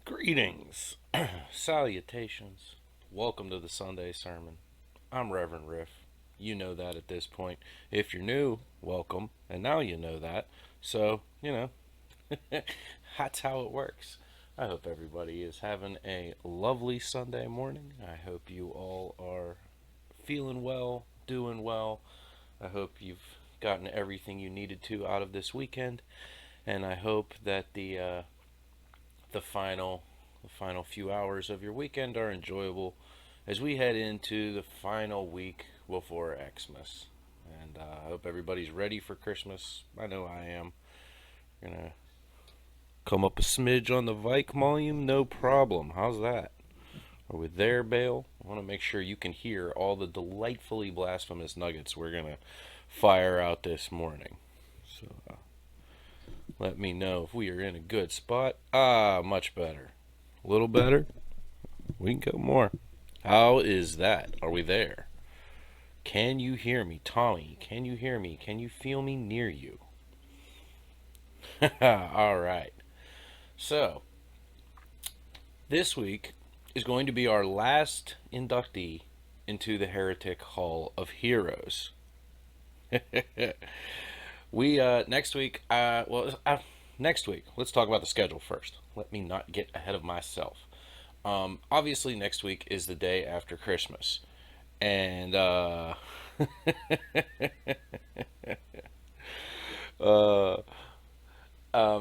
Greetings, salutations. Welcome to the Sunday sermon. I'm Reverend Riff. You know that at this point. If you're new, welcome. And now you know that. So, that's how it works. I hope everybody is having a lovely Sunday morning. I hope you all are feeling well, doing well. I hope you've gotten everything you needed to out of this weekend. And I hope that the final few hours of your weekend are enjoyable as we head into the final week before Xmas. And I hope everybody's ready for Christmas. I know I am. Gonna come up a smidge on the Vike volume, no problem. How's that? Are we there, Bale? I want to make sure you can hear all the delightfully blasphemous nuggets we're gonna fire out this morning. So let me know if we are in a good spot. Much better. A little better. We can go more. How is that? Are we there? Can you hear me? Tommy, can you hear me? Can you feel me near you? All right. So, this week is going to be our last inductee into the Heretic Hall of Heroes. We next week. Next week. Let's talk about the schedule first. Let me not get ahead of myself. Obviously, next week is the day after Christmas, and uh,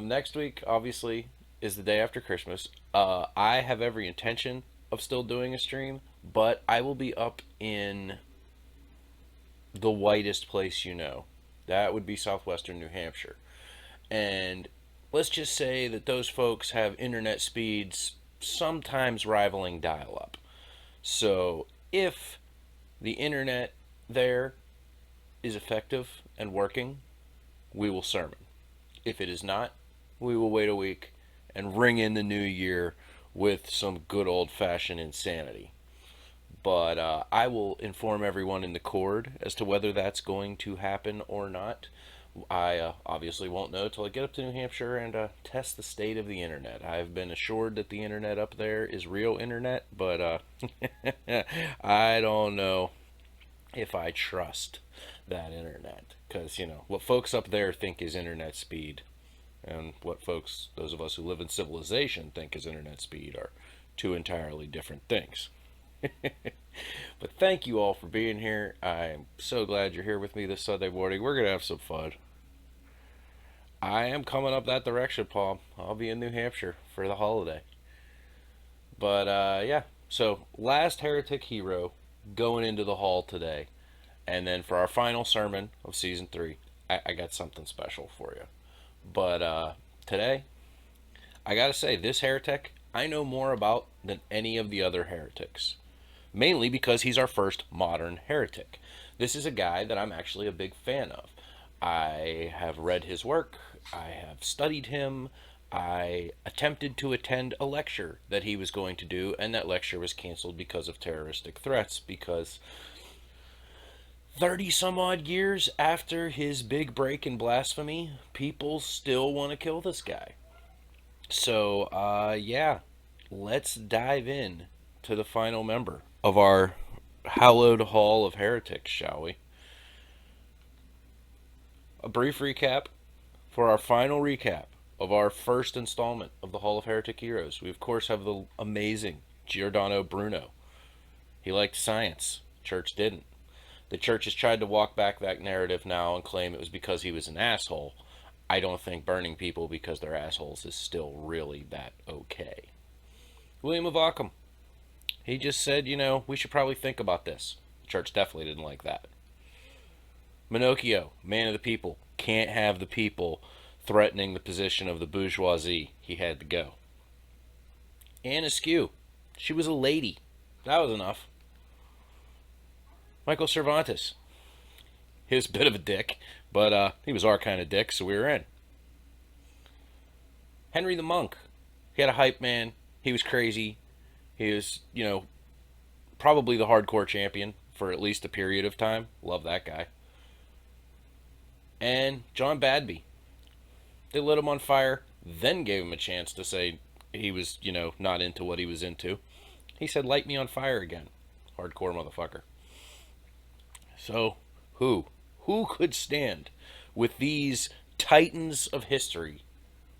next week obviously is the day after Christmas. I have every intention of still doing a stream, but I will be up in the whitest place you know. That would be southwestern New Hampshire. And let's just say that those folks have internet speeds sometimes rivaling dial up. So if the internet there is effective and working, we will sermon. If it is not, we will wait a week and ring in the new year with some good old fashioned insanity. But I will inform everyone in the Cord as to whether that's going to happen or not. I obviously won't know till I get up to New Hampshire and test the state of the internet. I've been assured that the internet up there is real internet, but I don't know if I trust that internet. Because, what folks up there think is internet speed and what folks, those of us who live in civilization, think is internet speed are two entirely different things. But thank you all for being here. I'm so glad you're here with me this Sunday morning. We're going to have some fun. I am coming up that direction, Paul. I'll be in New Hampshire for the holiday. But yeah, so last heretic hero going into the hall today. And then for our final sermon of season 3, I got something special for you. But today, I gotta say, this heretic I know more about than any of the other heretics. Mainly because he's our first modern heretic. This is a guy that I'm actually a big fan of. I have read his work, I have studied him, I attempted to attend a lecture that he was going to do, and that lecture was canceled because of terroristic threats, because 30 some odd years after his big break in blasphemy, people still want to kill this guy. So, yeah, let's dive in to the final member of our hallowed hall of heretics, shall we? A brief recap for our final recap of our first installment of the Hall of Heretic Heroes. We, of course, have the amazing Giordano Bruno. He liked science. Church didn't. The church has tried to walk back that narrative now and claim it was because he was an asshole. I don't think burning people because they're assholes is still really that okay. William of Ockham. He just said, we should probably think about this. The church definitely didn't like that. Minocchio, man of the people. Can't have the people threatening the position of the bourgeoisie. He had to go. Anne Askew. She was a lady. That was enough. Michael Cervantes. He was a bit of a dick, but he was our kind of dick, so we were in. Henry the Monk. He had a hype man. He was crazy. He was, probably the hardcore champion for at least a period of time. Love that guy. And John Badby. They lit him on fire, then gave him a chance to say he was, not into what he was into. He said, "Light me on fire again." Hardcore motherfucker. So, who could stand with these titans of history?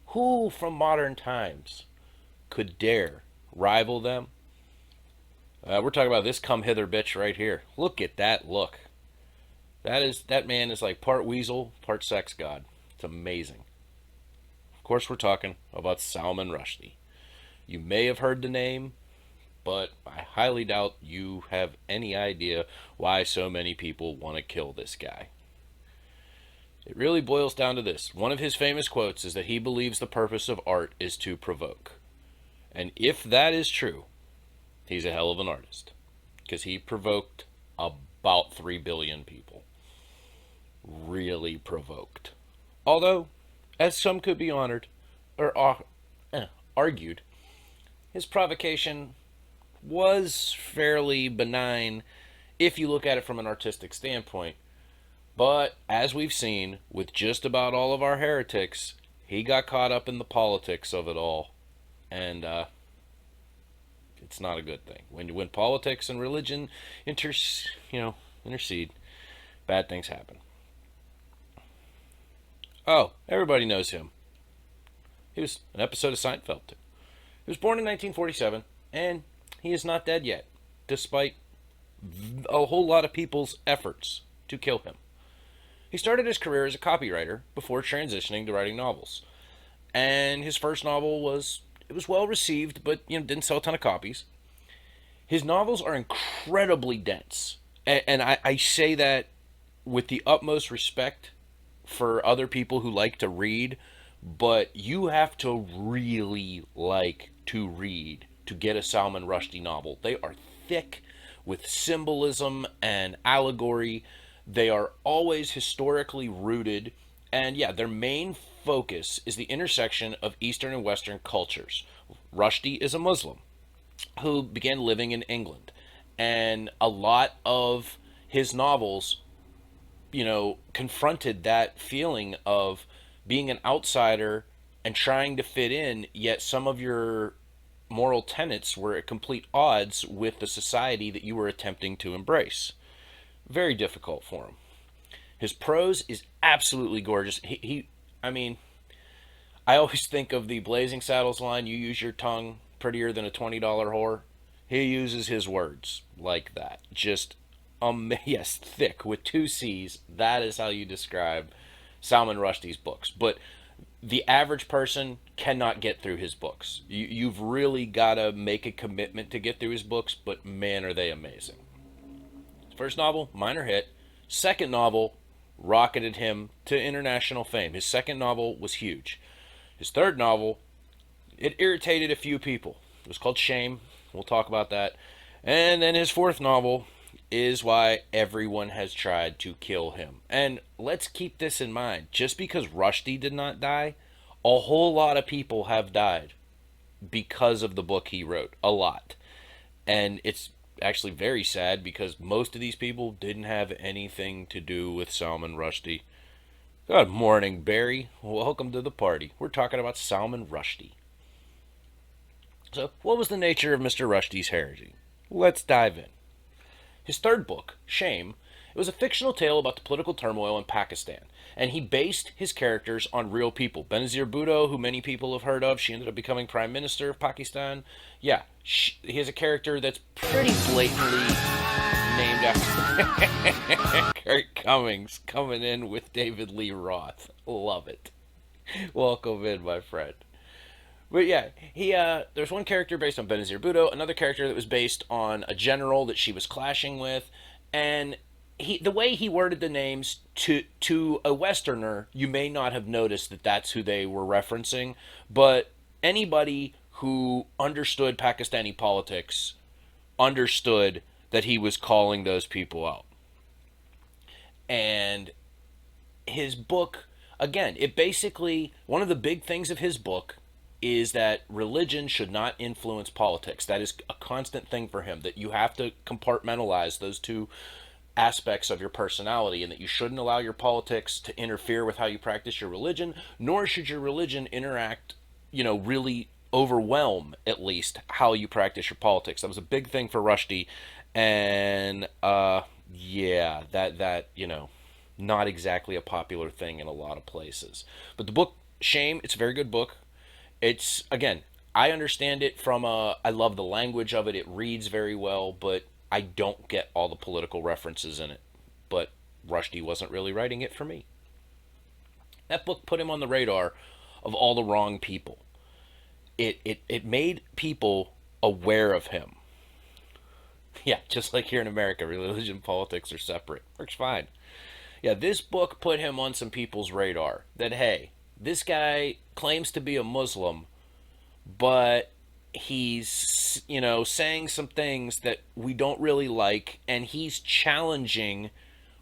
Who from modern times could dare rival them? We're talking about this come hither bitch right here. Look at that look. That man is like part weasel, part sex god. It's amazing. Of course, we're talking about Salman Rushdie. You may have heard the name, but I highly doubt you have any idea why so many people want to kill this guy. It really boils down to this. One of his famous quotes is that he believes the purpose of art is to provoke. And if that is true, he's a hell of an artist. Because he provoked about 3 billion people. Really provoked. Although, as some could be honored, or argued, his provocation was fairly benign if you look at it from an artistic standpoint. But as we've seen with just about all of our heretics, he got caught up in the politics of it all, and it's not a good thing. When politics and religion intercede, bad things happen. Oh, everybody knows him. He was an episode of Seinfeld too. He was born in 1947, and he is not dead yet, despite a whole lot of people's efforts to kill him. He started his career as a copywriter before transitioning to writing novels. And his first novel was well received, but didn't sell a ton of copies. His novels are incredibly dense. And I say that with the utmost respect for other people who like to read, but you have to really like to read to get a Salman Rushdie novel. They are thick with symbolism and allegory. They are always historically rooted, and their main focus is the intersection of Eastern and Western cultures. Rushdie is a Muslim who began living in England, and a lot of his novels, confronted that feeling of being an outsider and trying to fit in, yet some of your moral tenets were at complete odds with the society that you were attempting to embrace. Very difficult for him. His prose is absolutely gorgeous. I always think of the Blazing Saddles line, "You use your tongue prettier than a $20 whore." He uses his words like that. Just, yes, thick with 2 C's. That is how you describe Salman Rushdie's books. But the average person cannot get through his books. You've really got to make a commitment to get through his books, but man, are they amazing. First novel, minor hit. Second novel rocketed him to international fame. His second novel was huge. His third novel, it irritated a few people. It was called Shame. We'll talk about that. And then his fourth novel is why everyone has tried to kill him. And let's keep this in mind. Just because Rushdie did not die, a whole lot of people have died because of the book he wrote. A lot. And it's actually very sad because most of these people didn't have anything to do with Salman Rushdie. Good morning, Barry. Welcome to the party. We're talking about Salman Rushdie. So, what was the nature of Mr. Rushdie's heresy? Let's dive in. His third book, Shame, it was a fictional tale about the political turmoil in Pakistan, and he based his characters on real people. Benazir Bhutto, who many people have heard of, she ended up becoming Prime Minister of Pakistan. He has a character that's pretty blatantly named after Kurt Cummings, coming in with David Lee Roth. Love it. Welcome in, my friend. But there's one character based on Benazir Bhutto, another character that was based on a general that she was clashing with, and the way he worded the names to a Westerner, you may not have noticed that that's who they were referencing, but anybody who understood Pakistani politics understood that he was calling those people out. And his book, again, it basically, one of the big things of his book is that religion should not influence politics. That is a constant thing for him, that you have to compartmentalize those two aspects of your personality, and that you shouldn't allow your politics to interfere with how you practice your religion, nor should your religion interact, really overwhelm at least how you practice your politics. That was a big thing for Rushdie, and yeah, that not exactly a popular thing in a lot of places. But the book Shame, it's a very good book. It's again, I understand it from I love the language of it. It reads very well, but I don't get all the political references in it. But Rushdie wasn't really writing it for me. That book put him on the radar of all the wrong people. It made people aware of him. Yeah, just like here in America, religion and politics are separate. Works fine. Yeah, this book put him on some people's radar that, hey, this guy claims to be a Muslim, but he's, saying some things that we don't really like, and he's challenging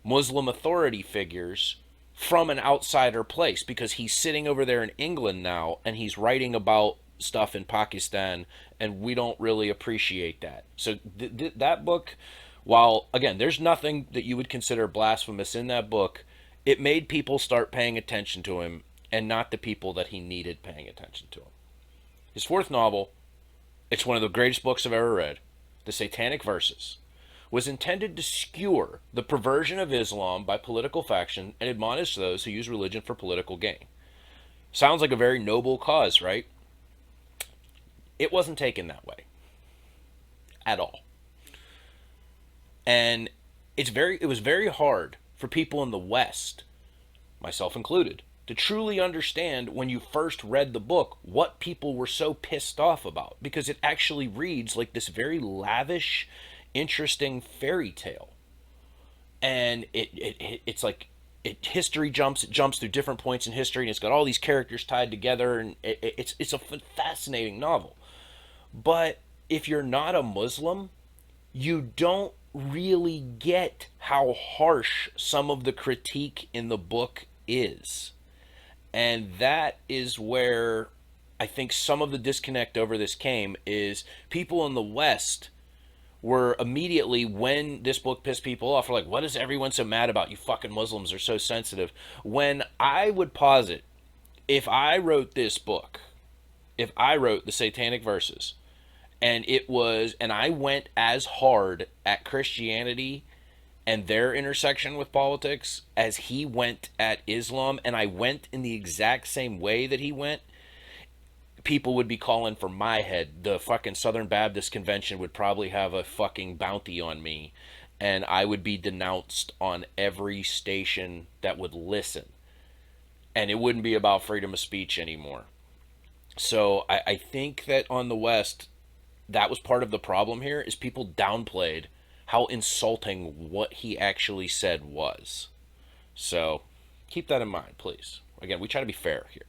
Muslim authority figures from an outsider place because he's sitting over there in England now and he's writing about stuff in Pakistan, and we don't really appreciate that. So that book, while again, there's nothing that you would consider blasphemous in that book, it made people start paying attention to him and not the people that he needed paying attention to him. His fourth novel, it's one of the greatest books I've ever read, The Satanic Verses, was intended to skewer the perversion of Islam by political faction and admonish those who use religion for political gain. Sounds like a very noble cause, right? It wasn't taken that way at all. And it was very hard for people in the West, myself included, to truly understand when you first read the book what people were so pissed off about, because it actually reads like this very lavish, interesting fairy tale. And it's like history jumps through different points in history, and it's got all these characters tied together, and it's a fascinating novel. But if you're not a Muslim, you don't really get how harsh some of the critique in the book is. And that is where I think some of the disconnect over this came, is people in the West were immediately, when this book pissed people off, were like, what is everyone so mad about? You fucking Muslims are so sensitive. When I would posit, if I wrote this book, if I wrote the Satanic Verses, and I went as hard at Christianity and their intersection with politics as he went at Islam, and I went in the exact same way that he went, people would be calling for my head. The fucking Southern Baptist Convention would probably have a fucking bounty on me, and I would be denounced on every station that would listen. And it wouldn't be about freedom of speech anymore. So I think that on the West, that was part of the problem here, is people downplayed how insulting what he actually said was. So keep that in mind, please. Again, we try to be fair here.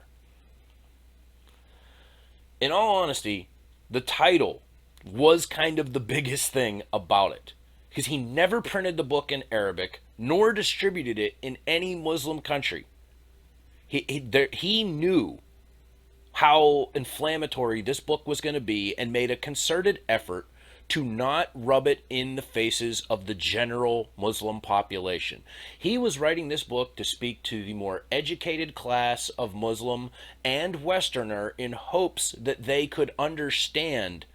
In all honesty, the title was kind of the biggest thing about it, because he never printed the book in Arabic nor distributed it in any Muslim country. He knew how inflammatory this book was going to be and made a concerted effort to not rub it in the faces of the general Muslim population. He was writing this book to speak to the more educated class of Muslim and Westerner in hopes that they could understand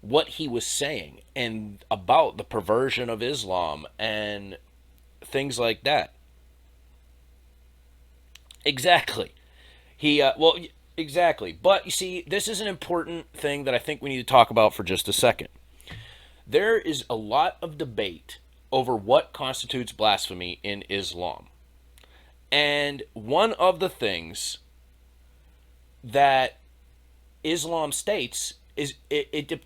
what he was saying and about the perversion of Islam and things like that. Exactly. Exactly. But you see, this is an important thing that I think we need to talk about for just a second. There is a lot of debate over what constitutes blasphemy in Islam. And one of the things that Islam states is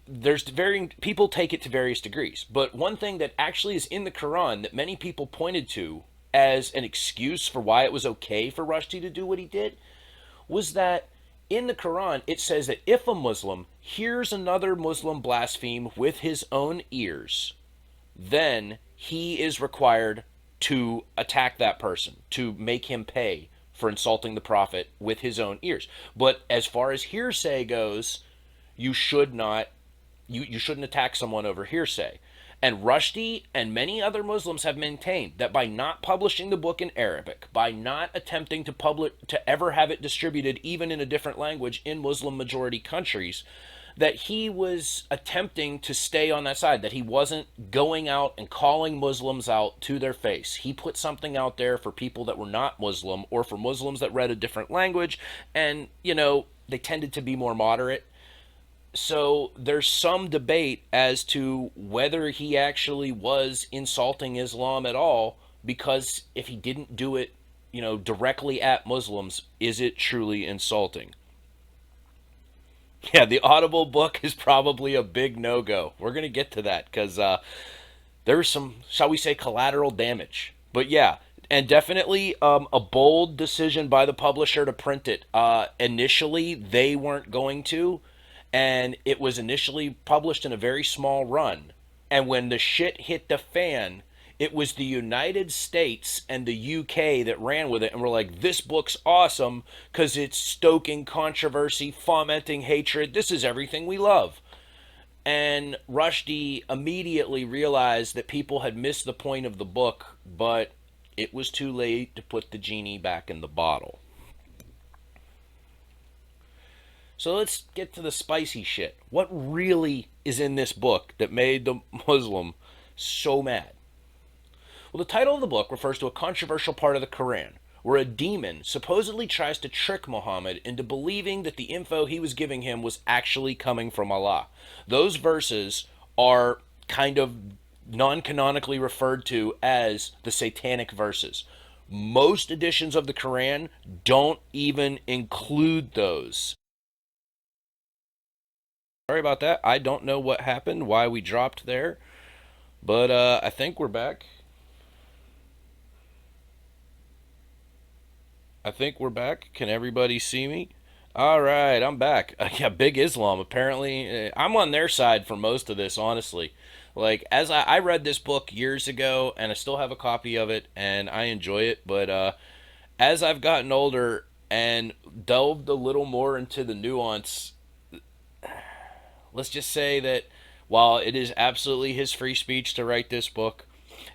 there's varying, people take it to various degrees. But one thing that actually is in the Quran that many people pointed to as an excuse for why it was okay for Rushdie to do what he did was that in the Quran, it says that if a Muslim hears another Muslim blaspheme with his own ears, then he is required to attack that person, to make him pay for insulting the Prophet with his own ears. But as far as hearsay goes, you shouldn't attack someone over hearsay. And Rushdie and many other Muslims have maintained that by not publishing the book in Arabic, by not attempting to ever have it distributed even in a different language in Muslim majority countries, that he was attempting to stay on that side, that he wasn't going out and calling Muslims out to their face. He put something out there for people that were not Muslim or for Muslims that read a different language, and, they tended to be more moderate. So there's some debate as to whether he actually was insulting Islam at all, because if he didn't do it, directly at Muslims, is it truly insulting? Yeah, the Audible book is probably a big no-go. We're going to get to that because there's some, shall we say, collateral damage. But yeah, and definitely a bold decision by the publisher to print it. Initially, they weren't going to, and it was initially published in a very small run. And when the shit hit the fan, it was the United States and the UK that ran with it and were like, this book's awesome because it's stoking controversy, fomenting hatred. This is everything we love. And Rushdie immediately realized that people had missed the point of the book, but it was too late to put the genie back in the bottle. So let's get to the spicy shit. What really is in this book that made the Muslim so mad? Well, the title of the book refers to a controversial part of the Quran, where a demon supposedly tries to trick Muhammad into believing that the info he was giving him was actually coming from Allah. Those verses are kind of non-canonically referred to as the satanic verses. Most editions of the Quran don't even include those. Sorry about that. I don't know what happened, why we dropped there, but I think we're back. I think we're back. Can everybody see me? All right, I'm back. Yeah, Big Islam. Apparently, I'm on their side for most of this, honestly. Like, as I read this book years ago, and I still have a copy of it, and I enjoy it, but as I've gotten older and delved a little more into the nuance, let's just say that while it is absolutely his free speech to write this book,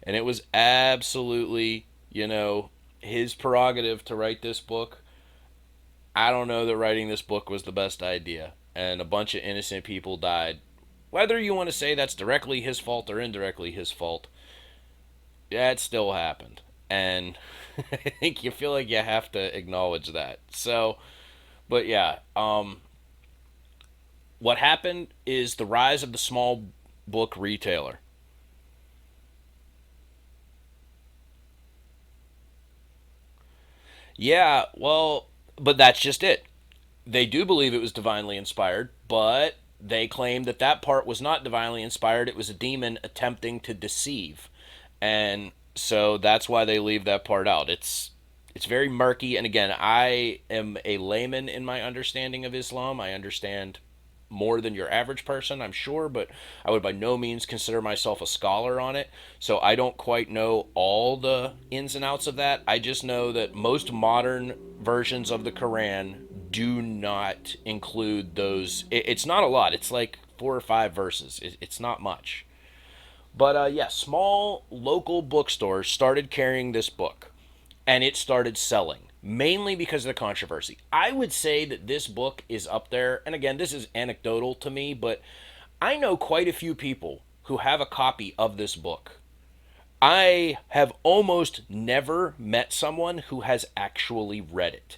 and it was absolutely, his prerogative to write this book, I don't know that writing this book was the best idea. And a bunch of innocent people died. Whether you want to say that's directly his fault or indirectly his fault, yeah, it still happened. And I think you feel like you have to acknowledge that. So, but yeah, what happened is the rise of the small book retailer. Yeah, well, but that's just it. They do believe it was divinely inspired, but they claim that that part was not divinely inspired. It was a demon attempting to deceive. And so that's why they leave that part out. It's very murky, and again, I am a layman in my understanding of Islam. I understand more than your average person, I'm sure, but I would by no means consider myself a scholar on it. So I don't quite know all the ins and outs of that. I just know that most modern versions of the Quran do not include those. It's not a lot. It's like 4 or 5 verses. It's not much. But yeah, small local bookstores started carrying this book, and it started selling, mainly because of the controversy. I would say that this book is up there, and again, this is anecdotal to me, but I know quite a few people who have a copy of this book. I have almost never met someone who has actually read it.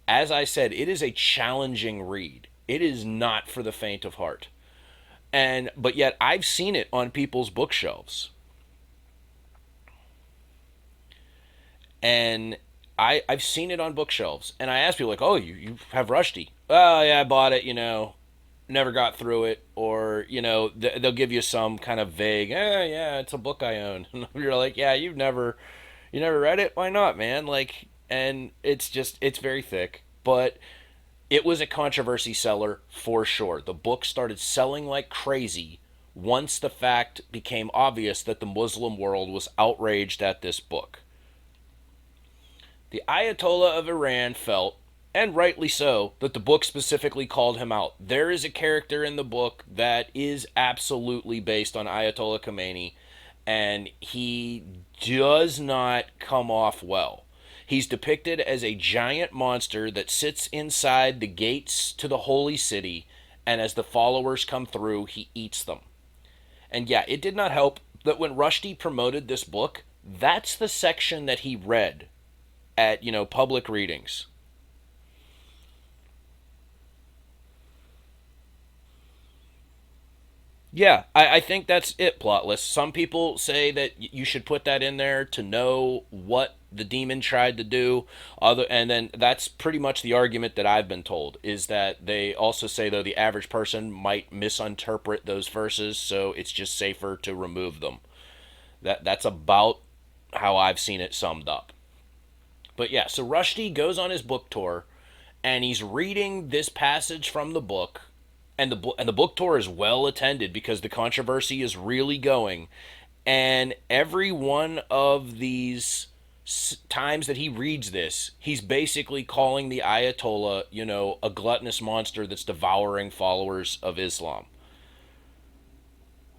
As I said, it is a challenging read. It is not for the faint of heart. And but yet I've seen it on people's bookshelves. And I've seen it on bookshelves, and I ask people like, "Oh, you have Rushdie?" "Oh, yeah, I bought it. Never got through it." Or they'll give you some kind of vague, yeah, it's a book I own." And you're like, "Yeah, you never read it? Why not, man?" Like, and it's very thick, but it was a controversy seller for sure. The book started selling like crazy once the fact became obvious that the Muslim world was outraged at this book. The Ayatollah of Iran felt and rightly so, that the book specifically called him out. There is a character in the book that is absolutely based on Ayatollah Khomeini, and he does not come off well. He's depicted as a giant monster that sits inside the gates to the holy city, and as the followers come through, he eats them. And yeah, it did not help that when Rushdie promoted this book, that's the section that he read at, public readings. Yeah, I think that's it, Plotless. Some people say that you should put that in there to know what the demon tried to do. And then that's pretty much the argument that I've been told, is that they also say, though, the average person might misinterpret those verses, so it's just safer to remove them. That's about how I've seen it summed up. But yeah, so Rushdie goes on his book tour, and he's reading this passage from the book, and the book tour is well attended because the controversy is really going. And every one of these times that he reads this, he's basically calling the Ayatollah, a gluttonous monster that's devouring followers of Islam.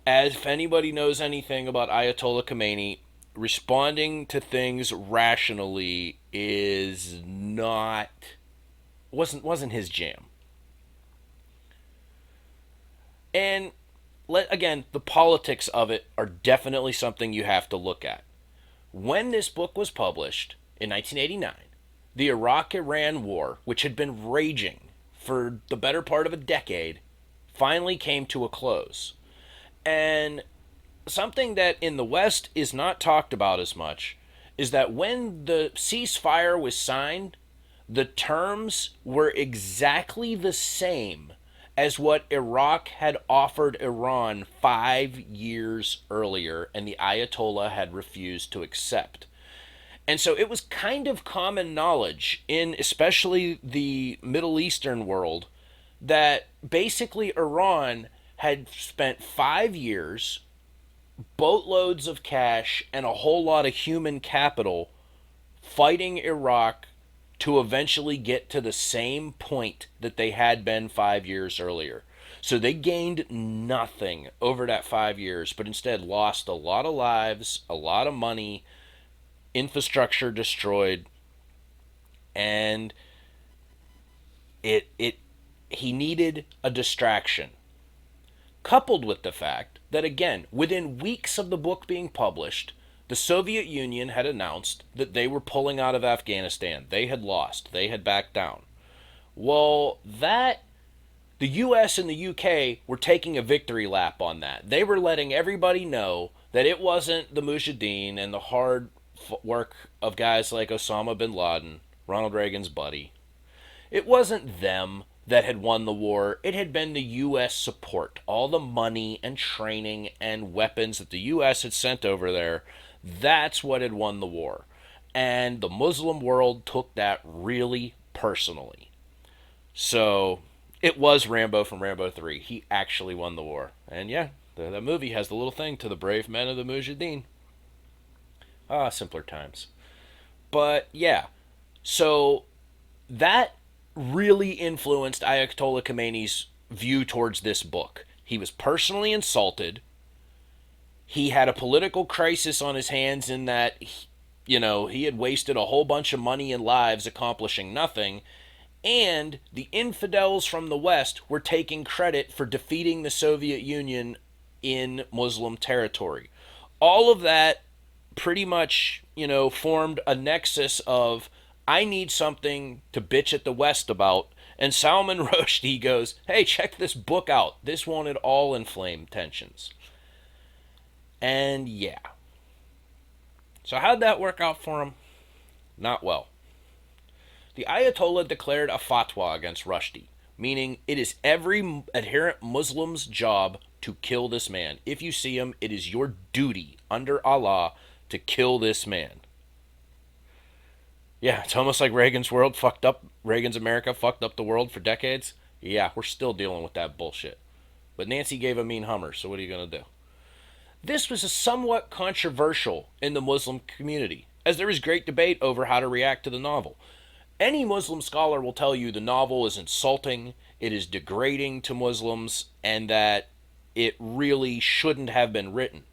As if anybody knows anything about Ayatollah Khomeini, responding to things rationally is not wasn't his jam. And again, the politics of it are definitely something you have to look at. When this book was published in 1989, the Iraq-Iran war, which had been raging for the better part of a decade, finally came to a close. And something that in the West is not talked about as much is that when the ceasefire was signed, the terms were exactly the same as what Iraq had offered Iran 5 years earlier, and the Ayatollah had refused to accept. And so it was kind of common knowledge in especially the Middle Eastern world that basically Iran had spent 5 years, boatloads of cash, and a whole lot of human capital fighting Iraq to eventually get to the same point that they had been 5 years earlier. So they gained nothing over that 5 years, but instead lost a lot of lives, a lot of money, infrastructure destroyed, and it he needed a distraction. Coupled with the fact that, again, within weeks of the book being published, the Soviet Union had announced that they were pulling out of Afghanistan. They had lost. They had backed down. Well, the US and the UK were taking a victory lap on that. They were letting everybody know that it wasn't the Mujahideen and the hard work of guys like Osama bin Laden, Ronald Reagan's buddy. It wasn't them that had won the war. It had been the U.S. support, all the money and training and weapons that the U.S. had sent over there. That's what had won the war. And the Muslim world took that really personally. So it was Rambo from Rambo 3. He actually won the war. And yeah, that movie has the little thing to the brave men of the Mujahideen. Ah, simpler times. But yeah, so that really influenced Ayatollah Khomeini's view towards this book. He was personally insulted. He had a political crisis on his hands in that, he had wasted a whole bunch of money and lives accomplishing nothing. And the infidels from the West were taking credit for defeating the Soviet Union in Muslim territory. All of that pretty much, formed a nexus of, I need something to bitch at the West about. And Salman Rushdie goes, hey, check this book out. This won't at all inflame tensions. And yeah. So how'd that work out for him? Not well. The Ayatollah declared a fatwa against Rushdie, meaning it is every adherent Muslim's job to kill this man. If you see him, it is your duty under Allah to kill this man. Yeah, it's almost like Reagan's America fucked up the world for decades. Yeah, we're still dealing with that bullshit. But Nancy gave a mean Hummer, so what are you going to do? This was a somewhat controversial in the Muslim community, as there was great debate over how to react to the novel. Any Muslim scholar will tell you the novel is insulting, it is degrading to Muslims, and that it really shouldn't have been written.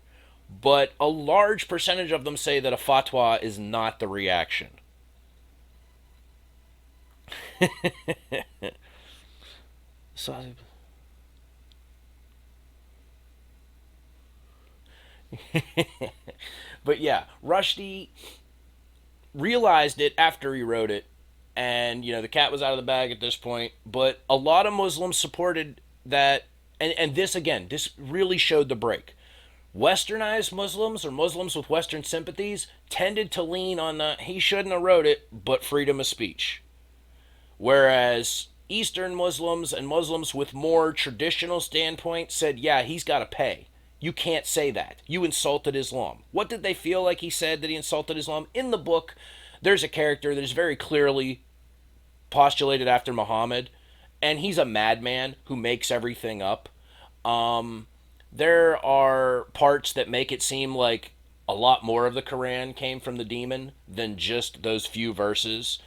But a large percentage of them say that a fatwa is not the reaction. So, but yeah, Rushdie realized it after he wrote it, and the cat was out of the bag at this point. But a lot of Muslims supported that, and this again, this really showed the break. Westernized Muslims, or Muslims with Western sympathies, tended to lean on the he shouldn't have wrote it, but freedom of speech. Whereas Eastern Muslims and Muslims with more traditional standpoint said, yeah, he's got to pay. You can't say that. You insulted Islam. What did they feel like he said that he insulted Islam? In the book, there's a character that is very clearly postulated after Muhammad, and he's a madman who makes everything up. There are parts that make it seem like a lot more of the Quran came from the demon than just those few verses.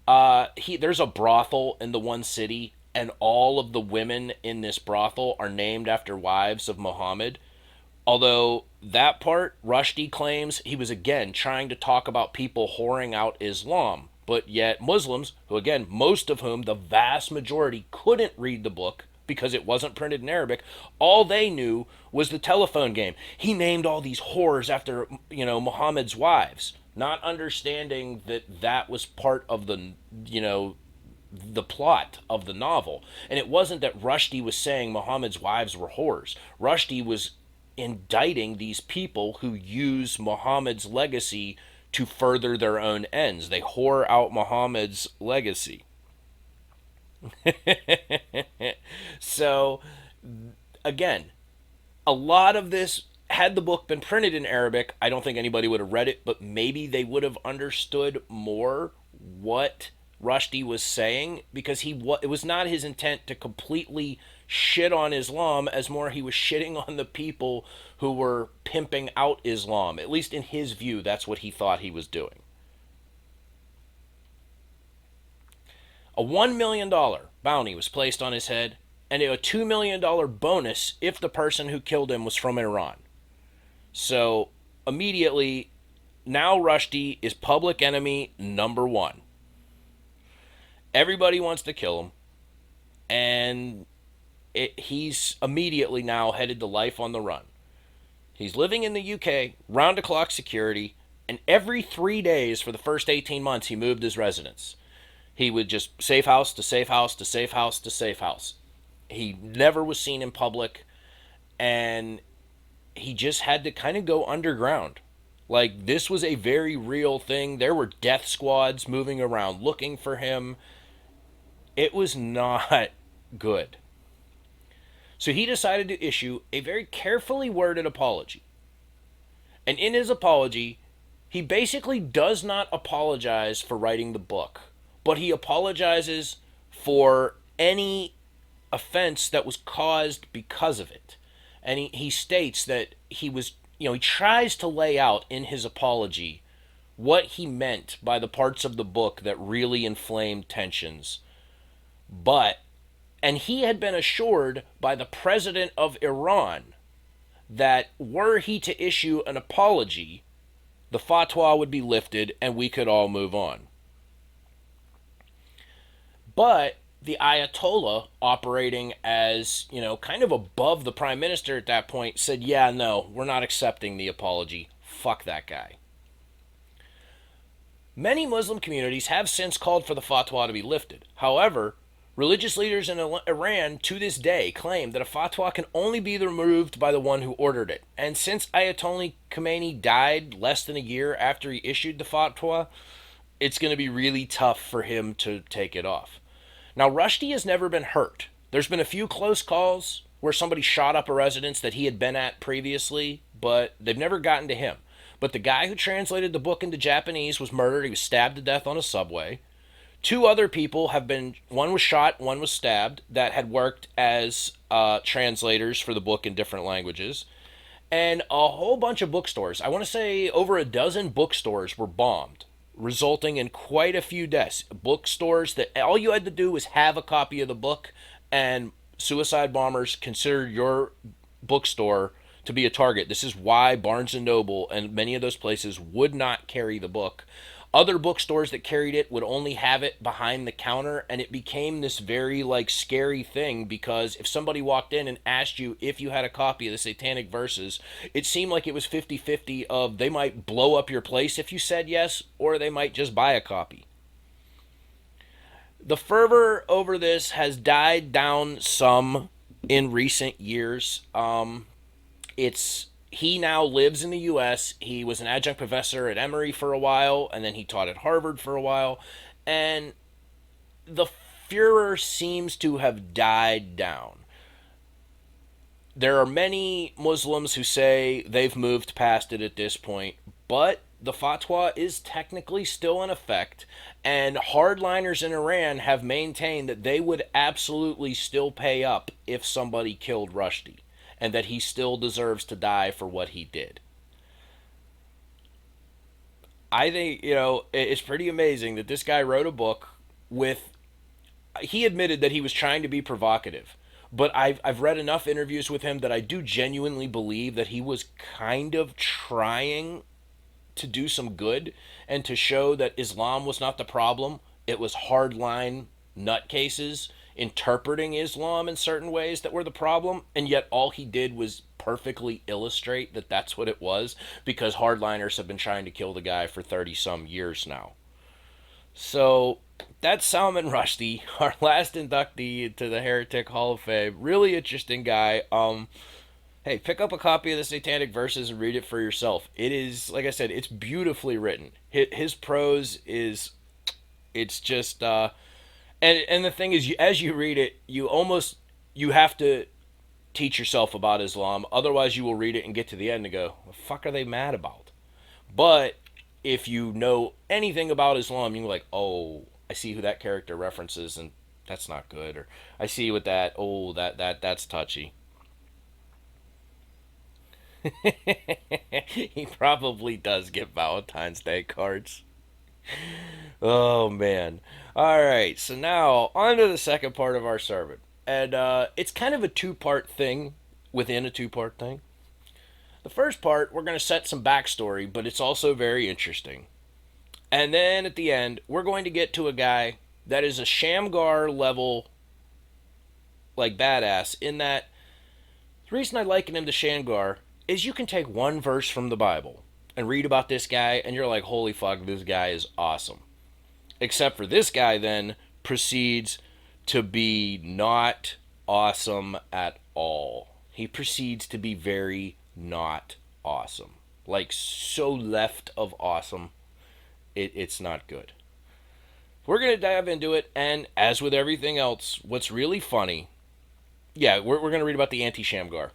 There's a brothel in the one city, and all of the women in this brothel are named after wives of Muhammad. Although that part, Rushdie claims he was again trying to talk about people whoring out Islam. But yet Muslims, who again, most of whom, the vast majority, couldn't read the book because it wasn't printed in Arabic, all they knew was the telephone game. He named all these whores after, Muhammad's wives, not understanding that that was part of the plot of the novel. And it wasn't that Rushdie was saying Muhammad's wives were whores. Rushdie was indicting these people who use Muhammad's legacy to further their own ends. They whore out Muhammad's legacy. So, again, a lot of this, had the book been printed in Arabic, I don't think anybody would have read it, but maybe they would have understood more what Rushdie was saying, because it was not his intent to completely shit on Islam, as more he was shitting on the people who were pimping out Islam. At least in his view, that's what he thought he was doing. A $1 million bounty was placed on his head, and a $2 million bonus if the person who killed him was from Iran. So, immediately, now Rushdie is public enemy number one. Everybody wants to kill him, and he's immediately now headed to life on the run. He's living in the UK, round-the-clock security, and every 3 days for the first 18 months he moved his residence. He would just safe house to safe house to safe house to safe house. He never was seen in public, and he just had to kind of go underground. Like, this was a very real thing. There were death squads moving around looking for him. It was not good. So he decided to issue a very carefully worded apology. And in his apology, he basically does not apologize for writing the book, but he apologizes for any offense that was caused because of it. And he states that he tries to lay out in his apology what he meant by the parts of the book that really inflamed tensions. And he had been assured by the president of Iran that were he to issue an apology, the fatwa would be lifted and we could all move on. But the Ayatollah, operating as, kind of above the prime minister at that point, said, yeah, no, we're not accepting the apology. Fuck that guy. Many Muslim communities have since called for the fatwa to be lifted. However, religious leaders in Iran to this day claim that a fatwa can only be removed by the one who ordered it. And since Ayatollah Khomeini died less than a year after he issued the fatwa, it's going to be really tough for him to take it off. Now, Rushdie has never been hurt. There's been a few close calls where somebody shot up a residence that he had been at previously, but they've never gotten to him. But the guy who translated the book into Japanese was murdered. He was stabbed to death on a subway. 2 other people one was shot, one was stabbed, that had worked as translators for the book in different languages. And a whole bunch of bookstores, I want to say over a dozen bookstores, were bombed. resulting in quite a few deaths. Bookstores that all you had to do was have a copy of the book, and suicide bombers considered your bookstore to be a target. This is why Barnes and Noble and many of those places would not carry the book. Other bookstores that carried it would only have it behind the counter, and it became this very like scary thing, because if somebody walked in and asked you if you had a copy of the Satanic Verses, it seemed like it was 50-50 of they might blow up your place if you said yes, or they might just buy a copy. The fervor over this has died down some in recent years. It's he now lives in the U.S. He was an adjunct professor at Emory for a while, and then he taught at Harvard for a while, and the furor seems to have died down. There are many Muslims who say they've moved past it at this point, but the fatwa is technically still in effect, and hardliners in Iran have maintained that they would absolutely still pay up if somebody killed Rushdie, and that he still deserves to die for what he did. I think, it's pretty amazing that this guy wrote a book with. He admitted that he was trying to be provocative, but I've read enough interviews with him that I do genuinely believe that he was kind of trying to do some good and to show that Islam was not the problem. It was hardline nutcases interpreting Islam in certain ways that were the problem, and yet all he did was perfectly illustrate that that's what it was, because hardliners have been trying to kill the guy for 30 some years now. So that's Salman Rushdie, our last inductee to the Heretic Hall of Fame. Really interesting guy. Hey, pick up a copy of the Satanic Verses and read it for yourself. It is, like I said, it's beautifully written. His prose is, it's just, and the thing is, as you read it, you have to teach yourself about Islam. Otherwise, you will read it and get to the end and go, "What the fuck are they mad about?" But if you know anything about Islam, you're like, "Oh, I see who that character references, and that's not good." Or I see what that. Oh, that's touchy. He probably does get Valentine's Day cards. Oh man. All right. So now on to the second part of our sermon, and it's kind of a two-part thing within a two-part thing. The first part, we're going to set some backstory, but it's also very interesting. And then at the end, we're going to get to a guy that is a Shamgar level, like, badass, in that the reason I liken him to Shamgar is you can take one verse from the Bible and read about this guy, and you're like, holy fuck, this guy is awesome. Except for this guy then proceeds to be not awesome at all. He proceeds to be very not awesome. Like, so left of awesome, it's not good. We're going to dive into it, and as with everything else, what's really funny, yeah, we're going to read about the anti-Shamgar.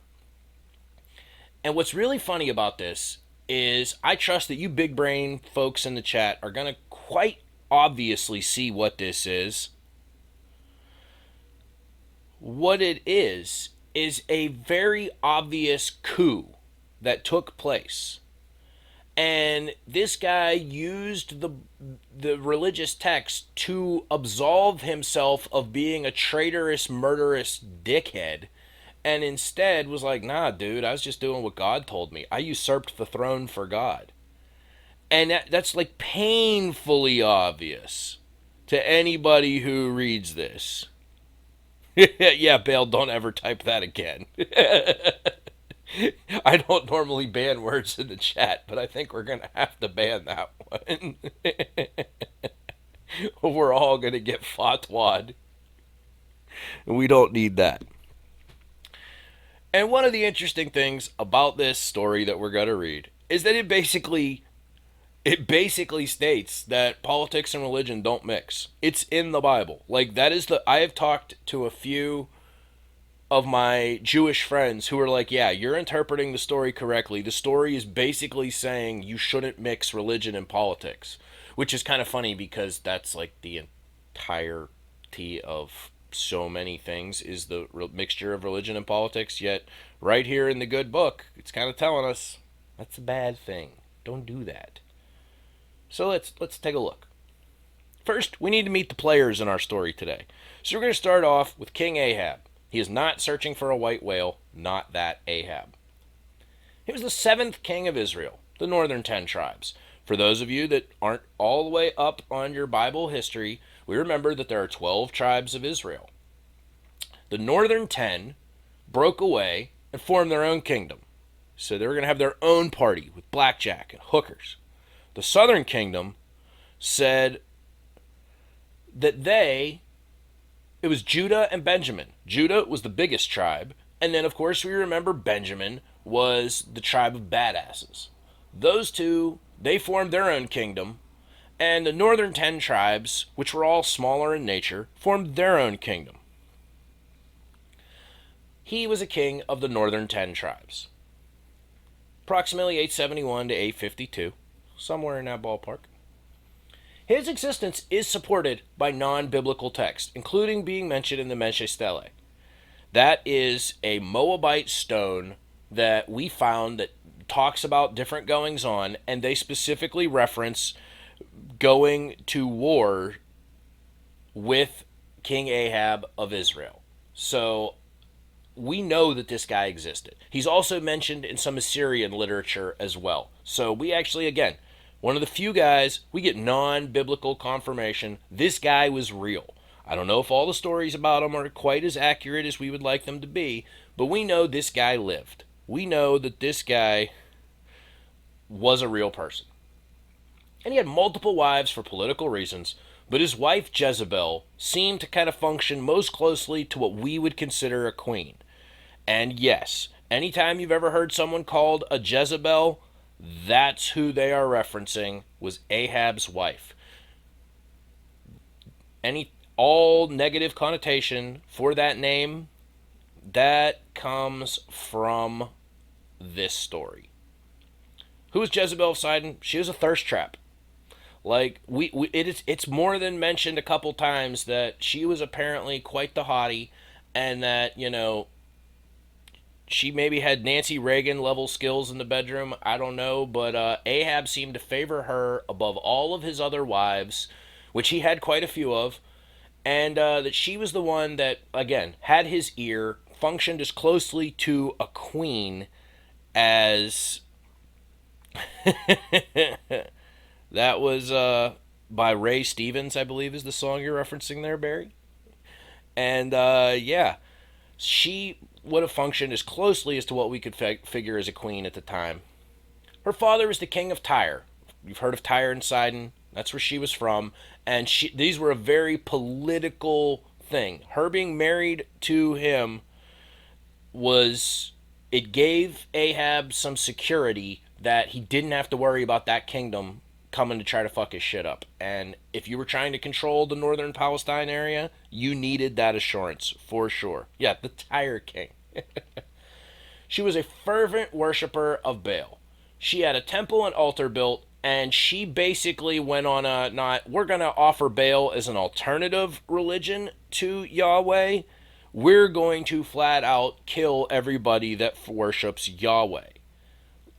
And what's really funny about this is I trust that you big brain folks in the chat are going to quite obviously see what this is. What it is a very absolute coup that took place. And this guy used the religious text to absolve himself of being a traitorous, murderous dickhead, and instead was like, nah, dude, I was just doing what God told me. I usurped the throne for God. And that's like painfully obvious to anybody who reads this. Yeah, Bale, don't ever type that again. I don't normally ban words in the chat, but I think we're going to have to ban that one. We're all going to get fatwa'd. We don't need that. And one of the interesting things about this story that we're going to read is that it basically states that politics and religion don't mix. It's in the Bible. Like, that is I have talked to a few of my Jewish friends who are like, yeah, you're interpreting the story correctly. The story is basically saying you shouldn't mix religion and politics, which is kind of funny because that's like the entirety of so many things is the mixture of religion and politics. Yet right here in the good book, it's kind of telling us that's a bad thing. Don't do that. So let's take a look. First, we need to meet the players in our story today. So we're going to start off with King Ahab. He is not searching for a white whale, not that Ahab. He was the seventh king of Israel, the northern 10 tribes. For those of you that aren't all the way up on your Bible history, we remember that there are 12 tribes of Israel. The northern 10 broke away and formed their own kingdom. So they were going to have their own party with blackjack and hookers. The southern kingdom said that it was Judah and Benjamin. Judah was the biggest tribe, and then of course we remember Benjamin was the tribe of badasses. Those two, they formed their own kingdom, and the northern 10 tribes, which were all smaller in nature, formed their own kingdom. He was a king of the northern 10 tribes. Approximately 871 to 852, somewhere in that ballpark. His existence is supported by non-biblical texts, including being mentioned in the Meshe Stele. That is a Moabite stone that we found that talks about different goings on, and they specifically reference going to war with King Ahab of Israel. So we know that this guy existed. He's also mentioned in some Assyrian literature as well. So we actually, again, one of the few guys, we get non-biblical confirmation. This guy was real. I don't know if all the stories about him are quite as accurate as we would like them to be, but we know this guy lived. We know that this guy was a real person. And he had multiple wives for political reasons, but his wife Jezebel seemed to kind of function most closely to what we would consider a queen. And yes, anytime you've ever heard someone called a Jezebel, that's who they are referencing, was Ahab's wife. All negative connotation for that name, that comes from this story. Who was Jezebel of Sidon? She was a thirst trap. Like it's more than mentioned a couple times that she was apparently quite the hottie, and that she maybe had Nancy Reagan level skills in the bedroom. I don't know, but Ahab seemed to favor her above all of his other wives, which he had quite a few of, and that she was the one that, again, had his ear, functioned as closely to a queen as that was by Ray Stevens, I believe, is the song you're referencing there, Barry. And yeah, she would have functioned as closely as to what we could figure as a queen at the time. Her father was the king of Tyre. You've heard of Tyre and Sidon. That's where she was from. And these were a very political thing. Her being married to him it gave Ahab some security that he didn't have to worry about that kingdom coming to try to fuck his shit up. And if you were trying to control the northern Palestine area, you needed that assurance for sure. Yeah, the Tyre king. She was a fervent worshiper of Baal. She had a temple and altar built, and she basically went on we're going to offer Baal as an alternative religion to Yahweh. We're going to flat out kill everybody that worships Yahweh.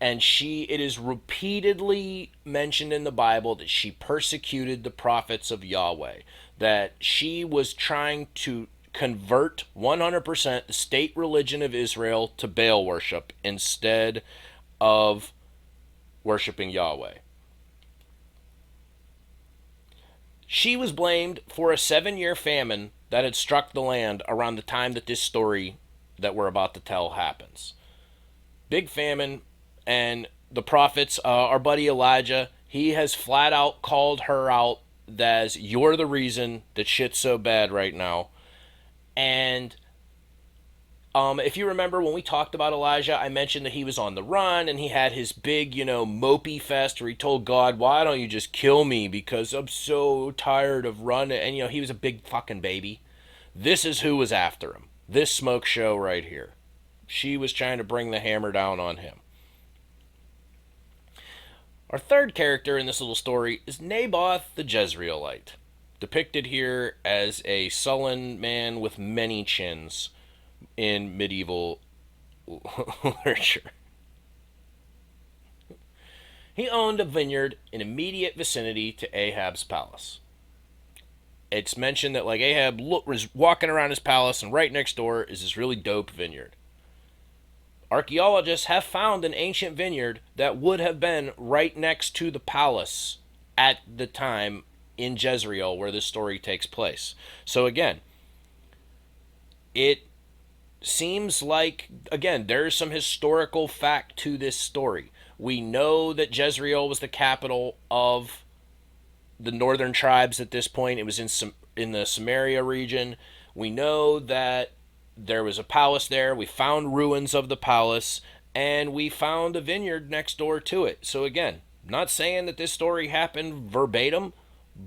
And it is repeatedly mentioned in the Bible that she persecuted the prophets of Yahweh, that she was trying to convert 100% the state religion of Israel to Baal worship instead of worshiping Yahweh. She was blamed for a 7-year famine that had struck the land around the time that this story that we're about to tell happens. Big famine. And the prophets, our buddy Elijah, he has flat out called her out as, you're the reason that shit's so bad right now. And if you remember when we talked about Elijah, I mentioned that he was on the run and he had his big, mopey fest where he told God, why don't you just kill me because I'm so tired of running. And, he was a big fucking baby. This is who was after him. This smoke show right here. She was trying to bring the hammer down on him. Our third character in this little story is Naboth the Jezreelite, depicted here as a sullen man with many chins in medieval literature. He owned a vineyard in immediate vicinity to Ahab's palace. It's mentioned that like Ahab was walking around his palace, and right next door is this really dope vineyard. Archaeologists have found an ancient vineyard that would have been right next to the palace at the time in Jezreel where this story takes place. So again, it seems like, again, there's some historical fact to this story. We know that Jezreel was the capital of the northern tribes at this point. It was in the Samaria region. We know that there was a palace there. We found ruins of the palace, and we found a vineyard next door to it. So again, not saying that this story happened verbatim,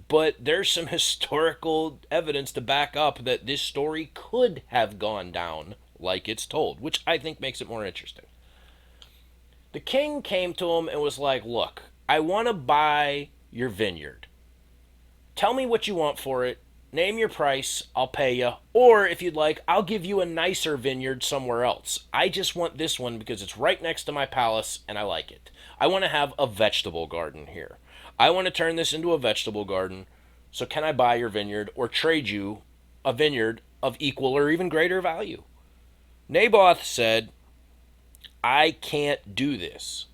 but there's some historical evidence to back up that this story could have gone down like it's told, which I think makes it more interesting. The king came to him and was like, look, I want to buy your vineyard. Tell me what you want for it. Name your price. I'll pay you. Or if you'd like, I'll give you a nicer vineyard somewhere else. I just want this one because it's right next to my palace and I like it. I want to have a vegetable garden here. I want to turn this into a vegetable garden. So can I buy your vineyard or trade you a vineyard of equal or even greater value? Naboth said, I can't do this.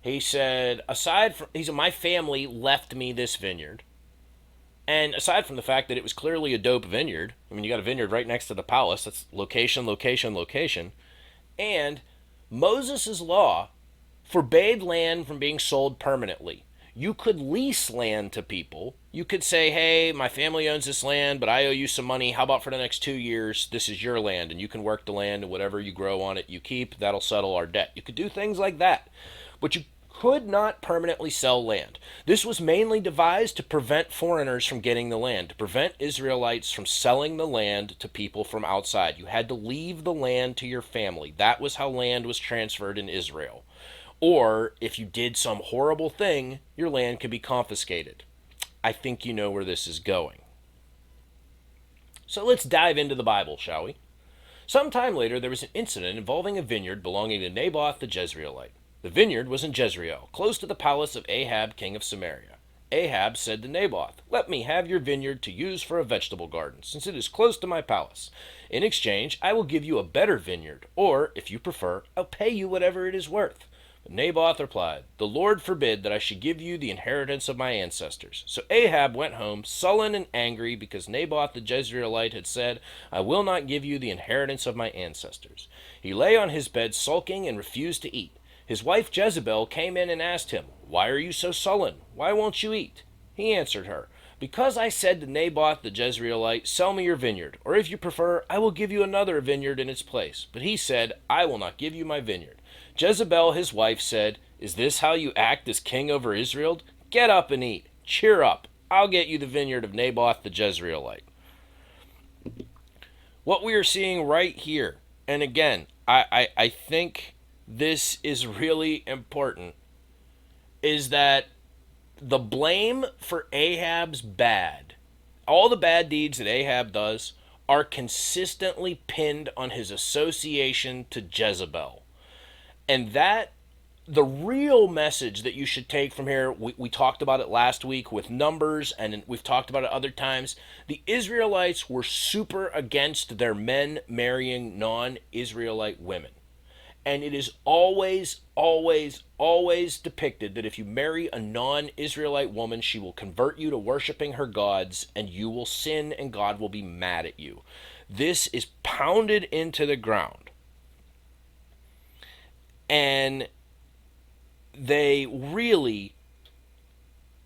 He said, my family left me this vineyard. And aside from the fact that it was clearly a dope vineyard, I mean, you got a vineyard right next to the palace. That's location, location, location. And Moses' law forbade land from being sold permanently. You could lease land to people. You could say, hey, my family owns this land, but I owe you some money. How about for the next 2 years, this is your land, and you can work the land, and whatever you grow on it, you keep. That'll settle our debt. You could do things like that. But you could not permanently sell land. This was mainly devised to prevent foreigners from getting the land, to prevent Israelites from selling the land to people from outside. You had to leave the land to your family. That was how land was transferred in Israel. Or, if you did some horrible thing, your land could be confiscated. I think you know where this is going. So let's dive into the Bible, shall we? Sometime later, there was an incident involving a vineyard belonging to Naboth the Jezreelite. The vineyard was in Jezreel, close to the palace of Ahab, king of Samaria. Ahab said to Naboth, let me have your vineyard to use for a vegetable garden, since it is close to my palace. In exchange, I will give you a better vineyard, or, if you prefer, I'll pay you whatever it is worth. But Naboth replied, the Lord forbid that I should give you the inheritance of my ancestors. So Ahab went home, sullen and angry, because Naboth the Jezreelite had said, I will not give you the inheritance of my ancestors. He lay on his bed sulking and refused to eat. His wife Jezebel came in and asked him, why are you so sullen? Why won't you eat? He answered her, because I said to Naboth the Jezreelite, sell me your vineyard, or if you prefer, I will give you another vineyard in its place. But he said, I will not give you my vineyard. Jezebel, his wife, said, is this how you act as king over Israel? Get up and eat. Cheer up. I'll get you the vineyard of Naboth the Jezreelite. What we are seeing right here, and again, I think this is really important, is that the blame for Ahab's all the bad deeds that Ahab does, are consistently pinned on his association to Jezebel. And that, the real message that you should take from here, we talked about it last week with Numbers, and we've talked about it other times. The Israelites were super against their men marrying non-Israelite women. And it is always, always, always depicted that if you marry a non-Israelite woman, she will convert you to worshiping her gods, and you will sin, and God will be mad at you. This is pounded into the ground. And they really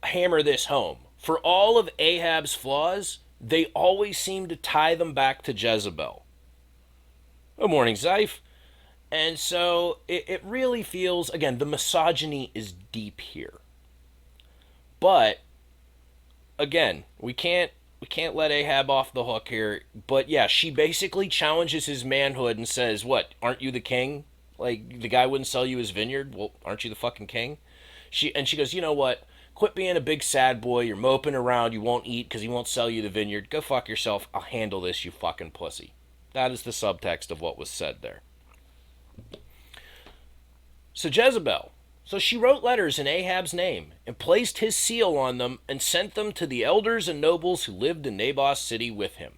hammer this home. For all of Ahab's flaws, they always seem to tie them back to Jezebel. Good morning, Zeif. And so it really feels, again, the misogyny is deep here. But, again, we can't let Ahab off the hook here. But yeah, she basically challenges his manhood and says, what, aren't you the king? Like, the guy wouldn't sell you his vineyard? Well, aren't you the fucking king? She goes, you know what? Quit being a big sad boy. You're moping around. You won't eat because he won't sell you the vineyard. Go fuck yourself. I'll handle this, you fucking pussy. That is the subtext of what was said there. So Jezebel So she wrote letters in Ahab's name, and placed his seal on them, and sent them to the elders and nobles who lived in Naboth's city with him.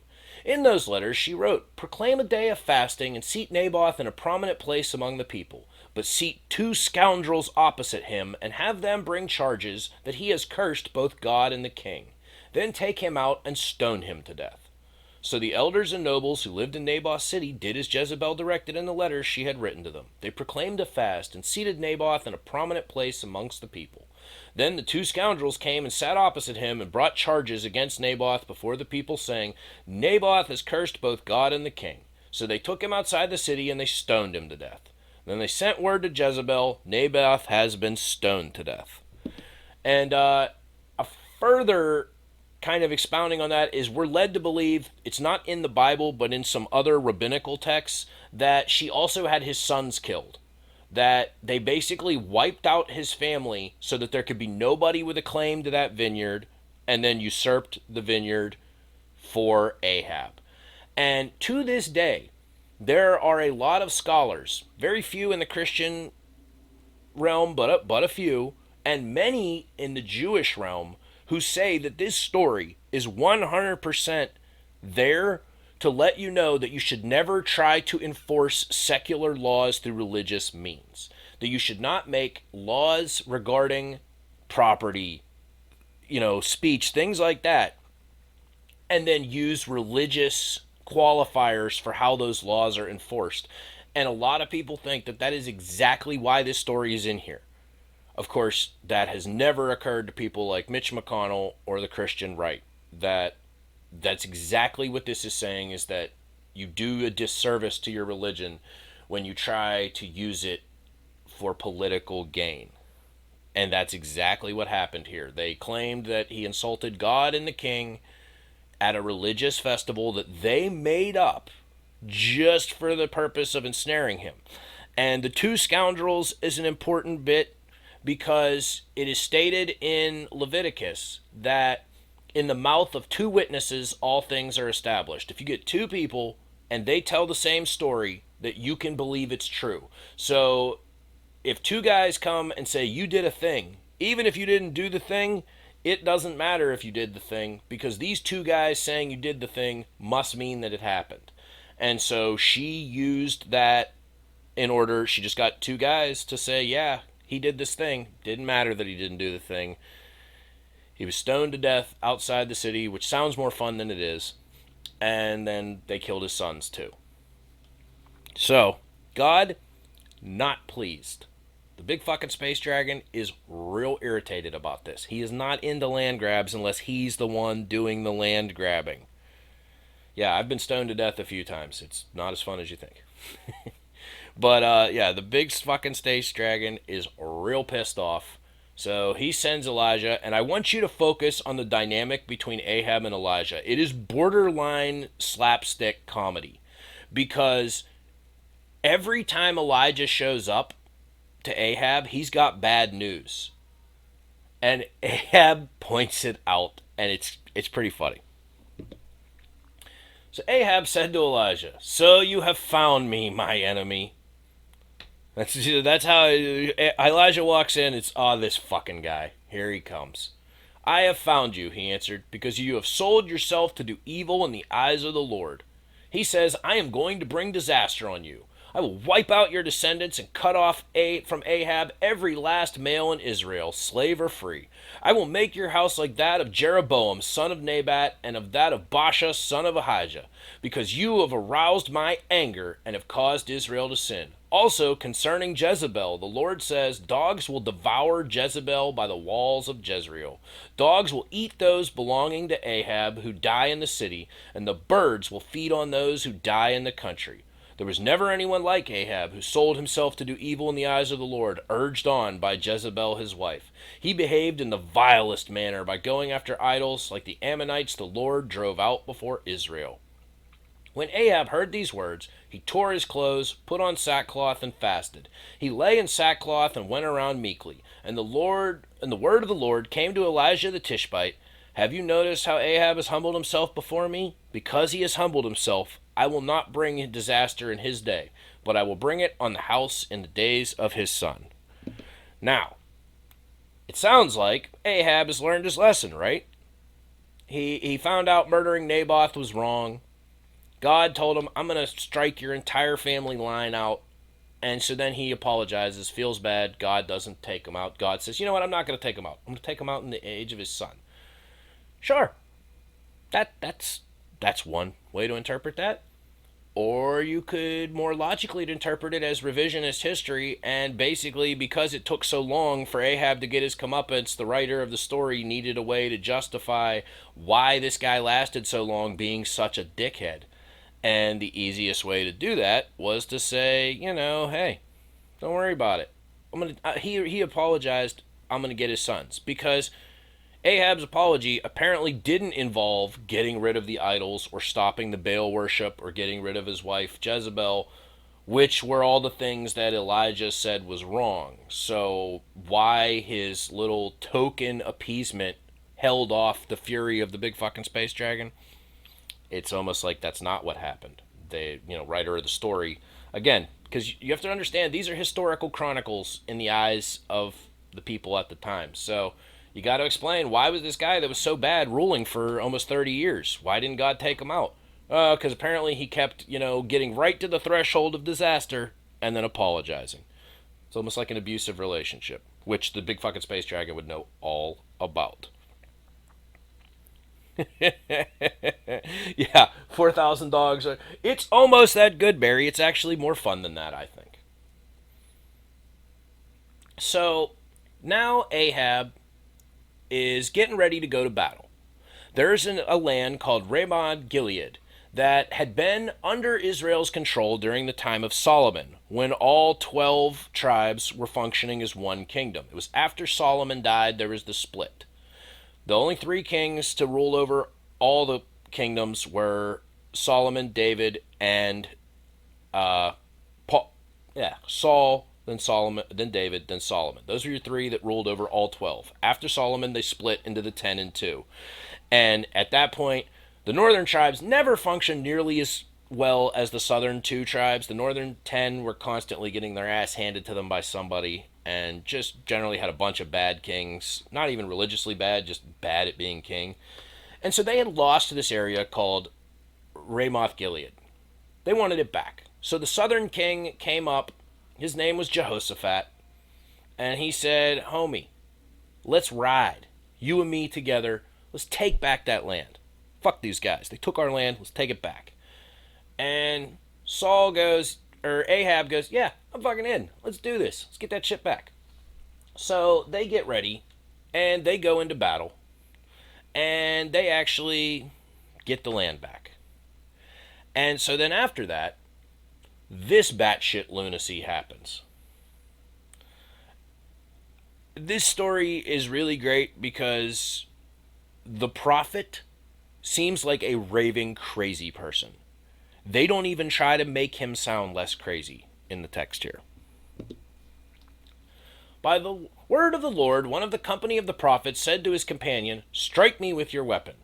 In those letters she wrote, "Proclaim a day of fasting, and seat Naboth in a prominent place among the people. But seat two scoundrels opposite him, and have them bring charges that he has cursed both God and the king. Then take him out and stone him to death." So the elders and nobles who lived in Naboth's city did as Jezebel directed in the letters she had written to them. They proclaimed a fast and seated Naboth in a prominent place amongst the people. Then the two scoundrels came and sat opposite him and brought charges against Naboth before the people, saying, "Naboth has cursed both God and the king." So they took him outside the city and they stoned him to death. Then they sent word to Jezebel, "Naboth has been stoned to death." And a further kind of expounding on that is we're led to believe it's not in the Bible, but in some other rabbinical texts, that she also had his sons killed. That they basically wiped out his family so that there could be nobody with a claim to that vineyard, and then usurped the vineyard for Ahab. And to this day, there are a lot of scholars, very few in the Christian realm, but a few, and many in the Jewish realm, who say that this story is 100% there to let you know that you should never try to enforce secular laws through religious means. That you should not make laws regarding property, speech, things like that, and then use religious qualifiers for how those laws are enforced. And a lot of people think that that is exactly why this story is in here. Of course, that has never occurred to people like Mitch McConnell or the Christian right. That's exactly what this is saying, is that you do a disservice to your religion when you try to use it for political gain. And that's exactly what happened here. They claimed that he insulted God and the king at a religious festival that they made up just for the purpose of ensnaring him. And the two scoundrels is an important bit, because it is stated in Leviticus that in the mouth of two witnesses all things are established. If you get two people and they tell the same story, that you can believe it's true. So if two guys come and say you did a thing, even if you didn't do the thing, it doesn't matter if you did the thing, because these two guys saying you did the thing must mean that it happened. And so she used that she just got two guys to say, yeah, he did this thing. Didn't matter that he didn't do the thing. He was stoned to death outside the city, which sounds more fun than it is. And then they killed his sons too. So, God, not pleased. The big fucking space dragon is real irritated about this. He is not into land grabs unless he's the one doing the land grabbing. Yeah, I've been stoned to death a few times. It's not as fun as you think. But, yeah, the big fucking space dragon is real pissed off. So he sends Elijah, and I want you to focus on the dynamic between Ahab and Elijah. It is borderline slapstick comedy. Because every time Elijah shows up to Ahab, he's got bad news. And Ahab points it out, and it's pretty funny. So Ahab said to Elijah, "So you have found me, my enemy." That's how Elijah walks in. It's, this fucking guy. Here he comes. "I have found you," he answered, "because you have sold yourself to do evil in the eyes of the Lord." He says, "I am going to bring disaster on you. I will wipe out your descendants and cut off from Ahab every last male in Israel, slave or free. I will make your house like that of Jeroboam, son of Nebat, and of that of Baasha, son of Ahijah, because you have aroused my anger and have caused Israel to sin. Also, concerning Jezebel, the Lord says, dogs will devour Jezebel by the walls of Jezreel. Dogs will eat those belonging to Ahab who die in the city, and the birds will feed on those who die in the country. There was never anyone like Ahab who sold himself to do evil in the eyes of the Lord, urged on by Jezebel his wife. He behaved in the vilest manner by going after idols like the Ammonites the Lord drove out before Israel." When Ahab heard these words, he tore his clothes, put on sackcloth, and fasted. He lay in sackcloth and went around meekly. And the word of the Lord came to Elijah the Tishbite. "Have you noticed how Ahab has humbled himself before me? Because he has humbled himself, I will not bring disaster in his day, but I will bring it on the house in the days of his son." Now, it sounds like Ahab has learned his lesson, right? He found out murdering Naboth was wrong. God told him, I'm going to strike your entire family line out. And so then he apologizes, feels bad. God doesn't take him out. God says, you know what? I'm not going to take him out. I'm going to take him out in the age of his son. Sure. That's one way to interpret that. Or you could more logically interpret it as revisionist history, and basically, because it took so long for Ahab to get his comeuppance, the writer of the story needed a way to justify why this guy lasted so long being such a dickhead. And the easiest way to do that was to say, hey, don't worry about it. He apologized. I'm gonna get his sons, because Ahab's apology apparently didn't involve getting rid of the idols or stopping the Baal worship or getting rid of his wife Jezebel, which were all the things that Elijah said was wrong. So why his little token appeasement held off the fury of the big fucking space dragon? It's almost like that's not what happened. The writer of the story, again, because you have to understand these are historical chronicles in the eyes of the people at the time. So you got to explain, why was this guy that was so bad ruling for almost 30 years? Why didn't God take him out? Because apparently he kept, getting right to the threshold of disaster and then apologizing. It's almost like an abusive relationship, which the big fucking space dragon would know all about. Yeah, 4,000 dogs. It's almost that good, Barry. It's actually more fun than that, I think. So now Ahab is getting ready to go to battle. There's a land called Ramoth Gilead that had been under Israel's control during the time of Solomon, when all 12 tribes were functioning as one kingdom. It was after Solomon died, there was the split. The only three kings to rule over all the kingdoms were Solomon, David, and Paul. Yeah, Saul, then Solomon, then David, then Solomon. Those are your three that ruled over all 12. After Solomon, they split into the 10 and 2. And at that point, the northern tribes never functioned nearly as well as the southern 2 tribes. The northern 10 were constantly getting their ass handed to them by somebody, and just generally had a bunch of bad kings. Not even religiously bad, just bad at being king. And so they had lost this area called Ramoth Gilead. They wanted it back. So the southern king came up. His name was Jehoshaphat. And he said, homie, let's ride. You and me together. Let's take back that land. Fuck these guys. They took our land. Let's take it back. And Ahab goes, yeah, I'm fucking in. Let's do this. Let's get that shit back. So they get ready and they go into battle. And they actually get the land back. And so then after that, this batshit lunacy happens. This story is really great because the prophet seems like a raving crazy person. They don't even try to make him sound less crazy in the text here. By the word of the Lord, one of the company of the prophets said to his companion, strike me with your weapon.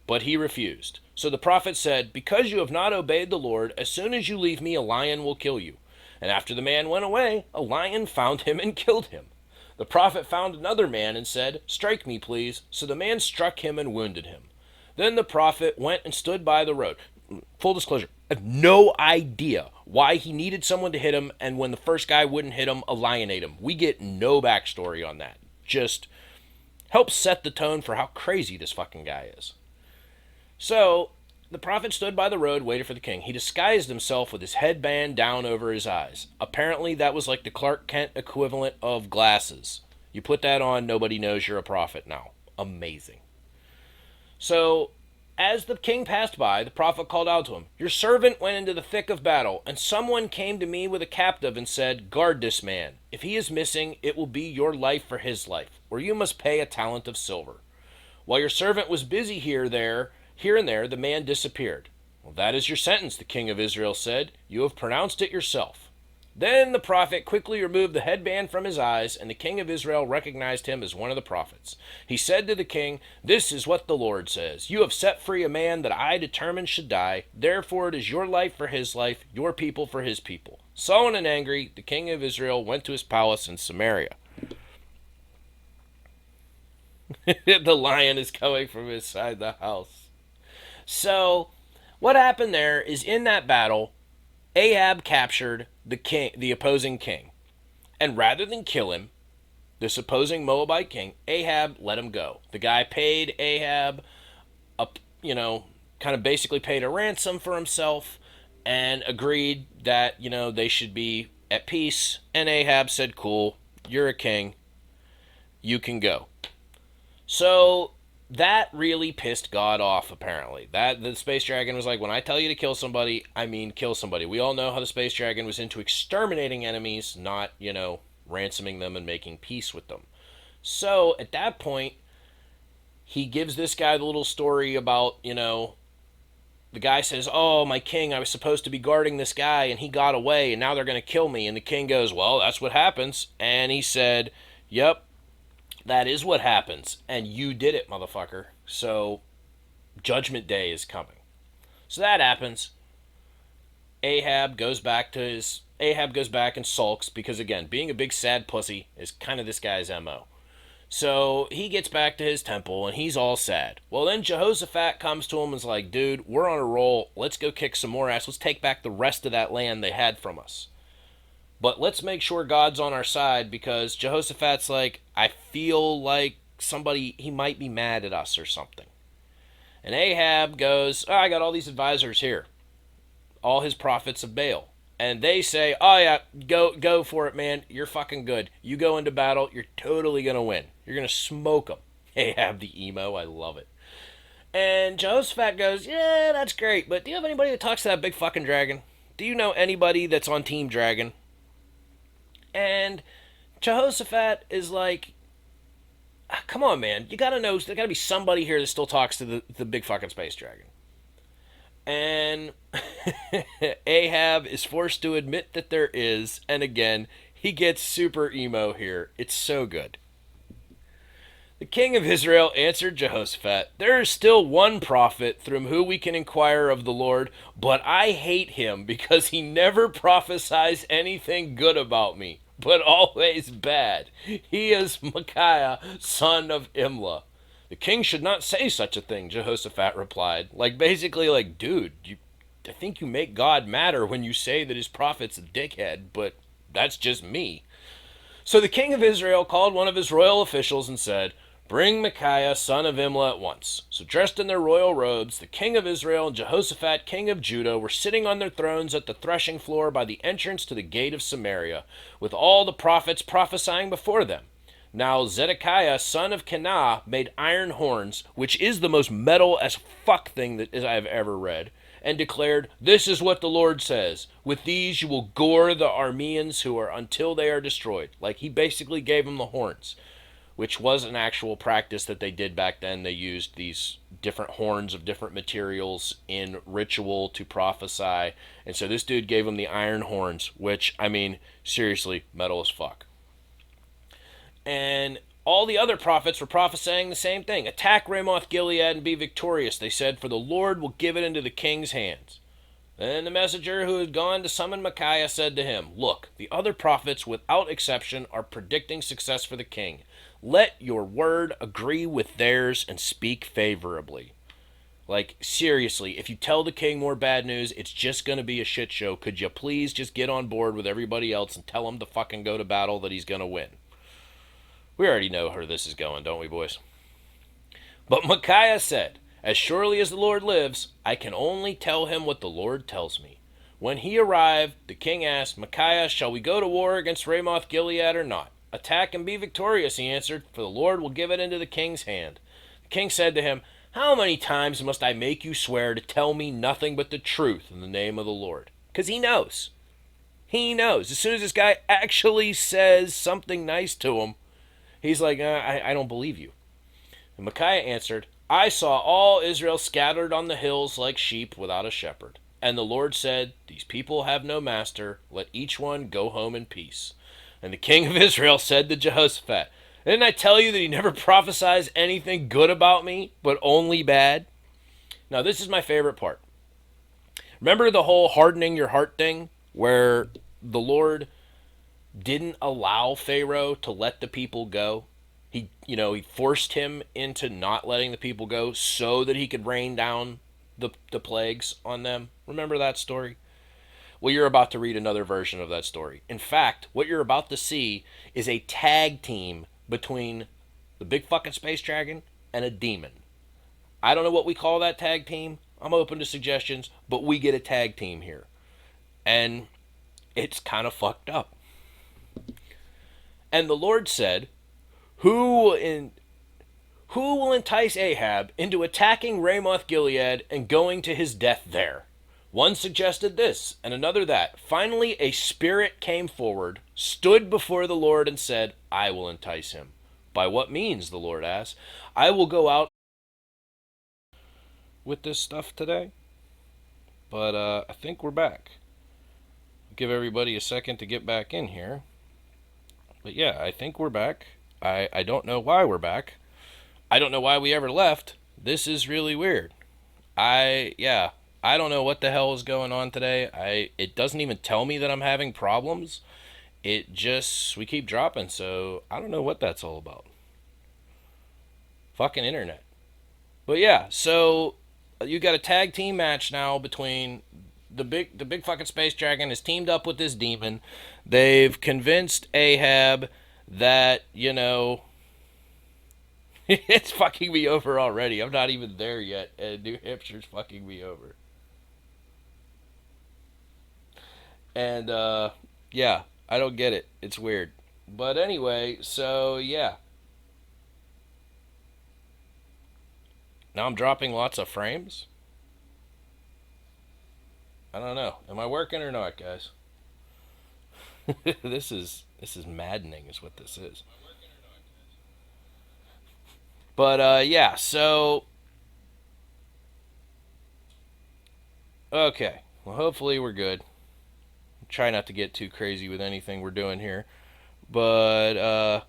But he refused. So the prophet said, because you have not obeyed the Lord, as soon as you leave me, a lion will kill you. And after the man went away, a lion found him and killed him. The prophet found another man and said, strike me, please. So the man struck him and wounded him. Then the prophet went and stood by the road. Full disclosure, I have no idea why he needed someone to hit him, and when the first guy wouldn't hit him, a lion ate him. We get no backstory on that. Just helps set the tone for how crazy this fucking guy is. So, the prophet stood by the road, waited for the king. He disguised himself with his headband down over his eyes. Apparently, that was like the Clark Kent equivalent of glasses. You put that on, nobody knows you're a prophet now. Amazing. So, as the king passed by, the prophet called out to him, your servant went into the thick of battle, and someone came to me with a captive and said, guard this man. If he is missing, it will be your life for his life, or you must pay a talent of silver. While your servant was busy here and there, the man disappeared. Well, that is your sentence, the king of Israel said. You have pronounced it yourself. Then the prophet quickly removed the headband from his eyes, and the king of Israel recognized him as one of the prophets. He said to the king, this is what the Lord says. You have set free a man that I determined should die. Therefore it is your life for his life, your people for his people. Sullen and angry, the king of Israel went to his palace in Samaria. The lion is coming from inside the house. So, what happened there is in that battle, Ahab captured the opposing king. And rather than kill him, this opposing Moabite king, Ahab let him go. The guy paid Ahab a, kind of basically paid a ransom for himself and agreed that, they should be at peace. And Ahab said, cool, you're a king, you can go. So that really pissed God off, apparently. That the space dragon was like, when I tell you to kill somebody, I mean kill somebody. We all know how the space dragon was into exterminating enemies, not, ransoming them and making peace with them. So at that point, he gives this guy the little story about, the guy says, oh, my king, I was supposed to be guarding this guy, and he got away, and now they're going to kill me. And the king goes, well, that's what happens. And he said, yep, that is what happens. And you did it, motherfucker. So, Judgment Day is coming. So that happens. Ahab goes back and sulks, because, again, being a big sad pussy is kind of this guy's MO. So he gets back to his temple, and he's all sad. Well, then Jehoshaphat comes to him and is like, dude, we're on a roll. Let's go kick some more ass. Let's take back the rest of that land they had from us. But let's make sure God's on our side, because Jehoshaphat's like, I feel like he might be mad at us or something. And Ahab goes, oh, I got all these advisors here. All his prophets of Baal. And they say, oh yeah, go for it, man. You're fucking good. You go into battle, you're totally going to win. You're going to smoke them. Ahab the emo, I love it. And Jehoshaphat goes, yeah, that's great, but do you have anybody that talks to that big fucking dragon? Do you know anybody that's on Team Dragon? And Jehoshaphat is like, come on, man. You gotta know, there gotta be somebody here that still talks to the big fucking space dragon. And Ahab is forced to admit that there is, and again, he gets super emo here. It's so good. The king of Israel answered Jehoshaphat, there is still one prophet through whom we can inquire of the Lord, but I hate him because he never prophesies anything good about me, but always bad. He is Micaiah, son of Imlah. The king should not say such a thing, Jehoshaphat replied. Basically, dude, I think you make God matter when you say that his prophet's a dickhead, but that's just me. So the king of Israel called one of his royal officials and said, bring Micaiah, son of Imlah, at once. So dressed in their royal robes, the king of Israel and Jehoshaphat, king of Judah, were sitting on their thrones at the threshing floor by the entrance to the gate of Samaria, with all the prophets prophesying before them. Now Zedekiah, son of Kenah, made iron horns, which is the most metal as fuck thing that I have ever read, and declared, this is what the Lord says. With these you will gore the Arameans until they are destroyed. He basically gave them the horns, which was an actual practice that they did back then. They used these different horns of different materials in ritual to prophesy. And so this dude gave them the iron horns, which, seriously, metal as fuck. And all the other prophets were prophesying the same thing. Attack Ramoth Gilead and be victorious, they said, for the Lord will give it into the king's hands. Then the messenger who had gone to summon Micaiah said to him, look, the other prophets, without exception, are predicting success for the king. Let your word agree with theirs and speak favorably. Seriously, if you tell the king more bad news, it's just going to be a shit show. Could you please just get on board with everybody else and tell him to fucking go to battle that he's going to win? We already know where this is going, don't we, boys? But Micaiah said, as surely as the Lord lives, I can only tell him what the Lord tells me. When he arrived, the king asked, Micaiah, shall we go to war against Ramoth Gilead or not? Attack and be victorious, he answered, for the Lord will give it into the king's hand. The king said to him, how many times must I make you swear to tell me nothing but the truth in the name of the Lord? Because he knows. He knows. As soon as this guy actually says something nice to him, he's like, I don't believe you. And Micaiah answered, I saw all Israel scattered on the hills like sheep without a shepherd. And the Lord said, these people have no master. Let each one go home in peace. And the king of Israel said to Jehoshaphat, didn't I tell you that he never prophesies anything good about me, but only bad? Now, this is my favorite part. Remember the whole hardening your heart thing, where the Lord didn't allow Pharaoh to let the people go? He forced him into not letting the people go so that he could rain down the plagues on them. Remember that story? Well, you're about to read another version of that story. In fact, what you're about to see is a tag team between the big fucking space dragon and a demon. I don't know what we call that tag team. I'm open to suggestions, but we get a tag team here. And it's kind of fucked up. And the Lord said, Who will entice Ahab into attacking Ramoth Gilead and going to his death there? One suggested this, and another that. Finally, a spirit came forward, stood before the Lord, and said, I will entice him. By what means? The Lord asked. I will go out with this stuff today, but I think we're back. Give everybody a second to get back in here. But yeah, I think we're back. I don't know why we're back. I don't know why we ever left. This is really weird. I don't know what the hell is going on today. It doesn't even tell me that I'm having problems. We keep dropping, so I don't know what that's all about. Fucking internet. But yeah, so you got a tag team match now between the big fucking space dragon has teamed up with this demon. They've convinced Ahab that, it's fucking me over already. I'm not even there yet, and New Hampshire's fucking me over. And yeah, I don't get it. It's weird. But anyway, so yeah. Now I'm dropping lots of frames. I don't know. Am I working or not, guys? This is maddening is what this is. But yeah, so okay. Well, hopefully we're good. Try not to get too crazy with anything we're doing here. But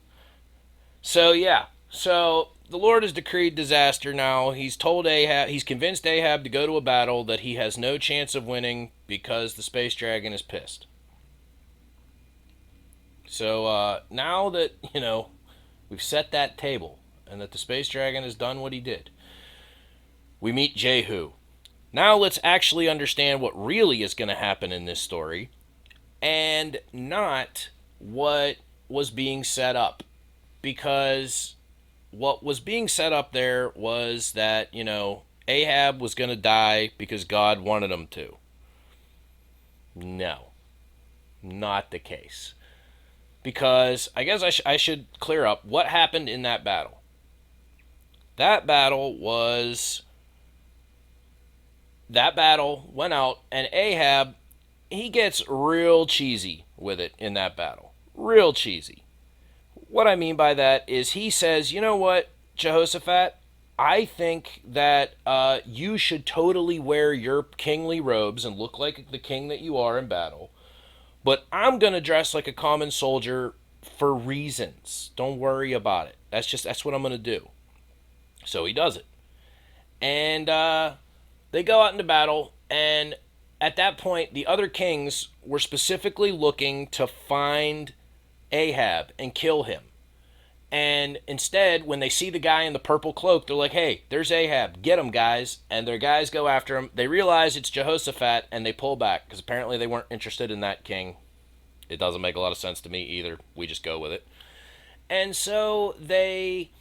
so yeah. So the Lord has decreed disaster now. He's convinced Ahab to go to a battle that he has no chance of winning because the space dragon is pissed. So now that, we've set that table and that the space dragon has done what he did, we meet Jehu. Now let's actually understand what really is going to happen in this story and not what was being set up. Because what was being set up there was that, Ahab was going to die because God wanted him to. No, not the case. Because I guess I should clear up what happened in that battle. That battle went out, and Ahab, he gets real cheesy with it in that battle. Real cheesy. What I mean by that is he says, you know what, Jehoshaphat, I think that you should totally wear your kingly robes and look like the king that you are in battle. But I'm going to dress like a common soldier for reasons. Don't worry about it. That's what I'm going to do. So he does it. And they go out into battle. And at that point, the other kings were specifically looking to find Ahab and kill him. And instead, when they see the guy in the purple cloak, they're like, hey, there's Ahab. Get him, guys. And their guys go after him. They realize it's Jehoshaphat, and they pull back, because apparently they weren't interested in that king. It doesn't make a lot of sense to me either. We just go with it. And so they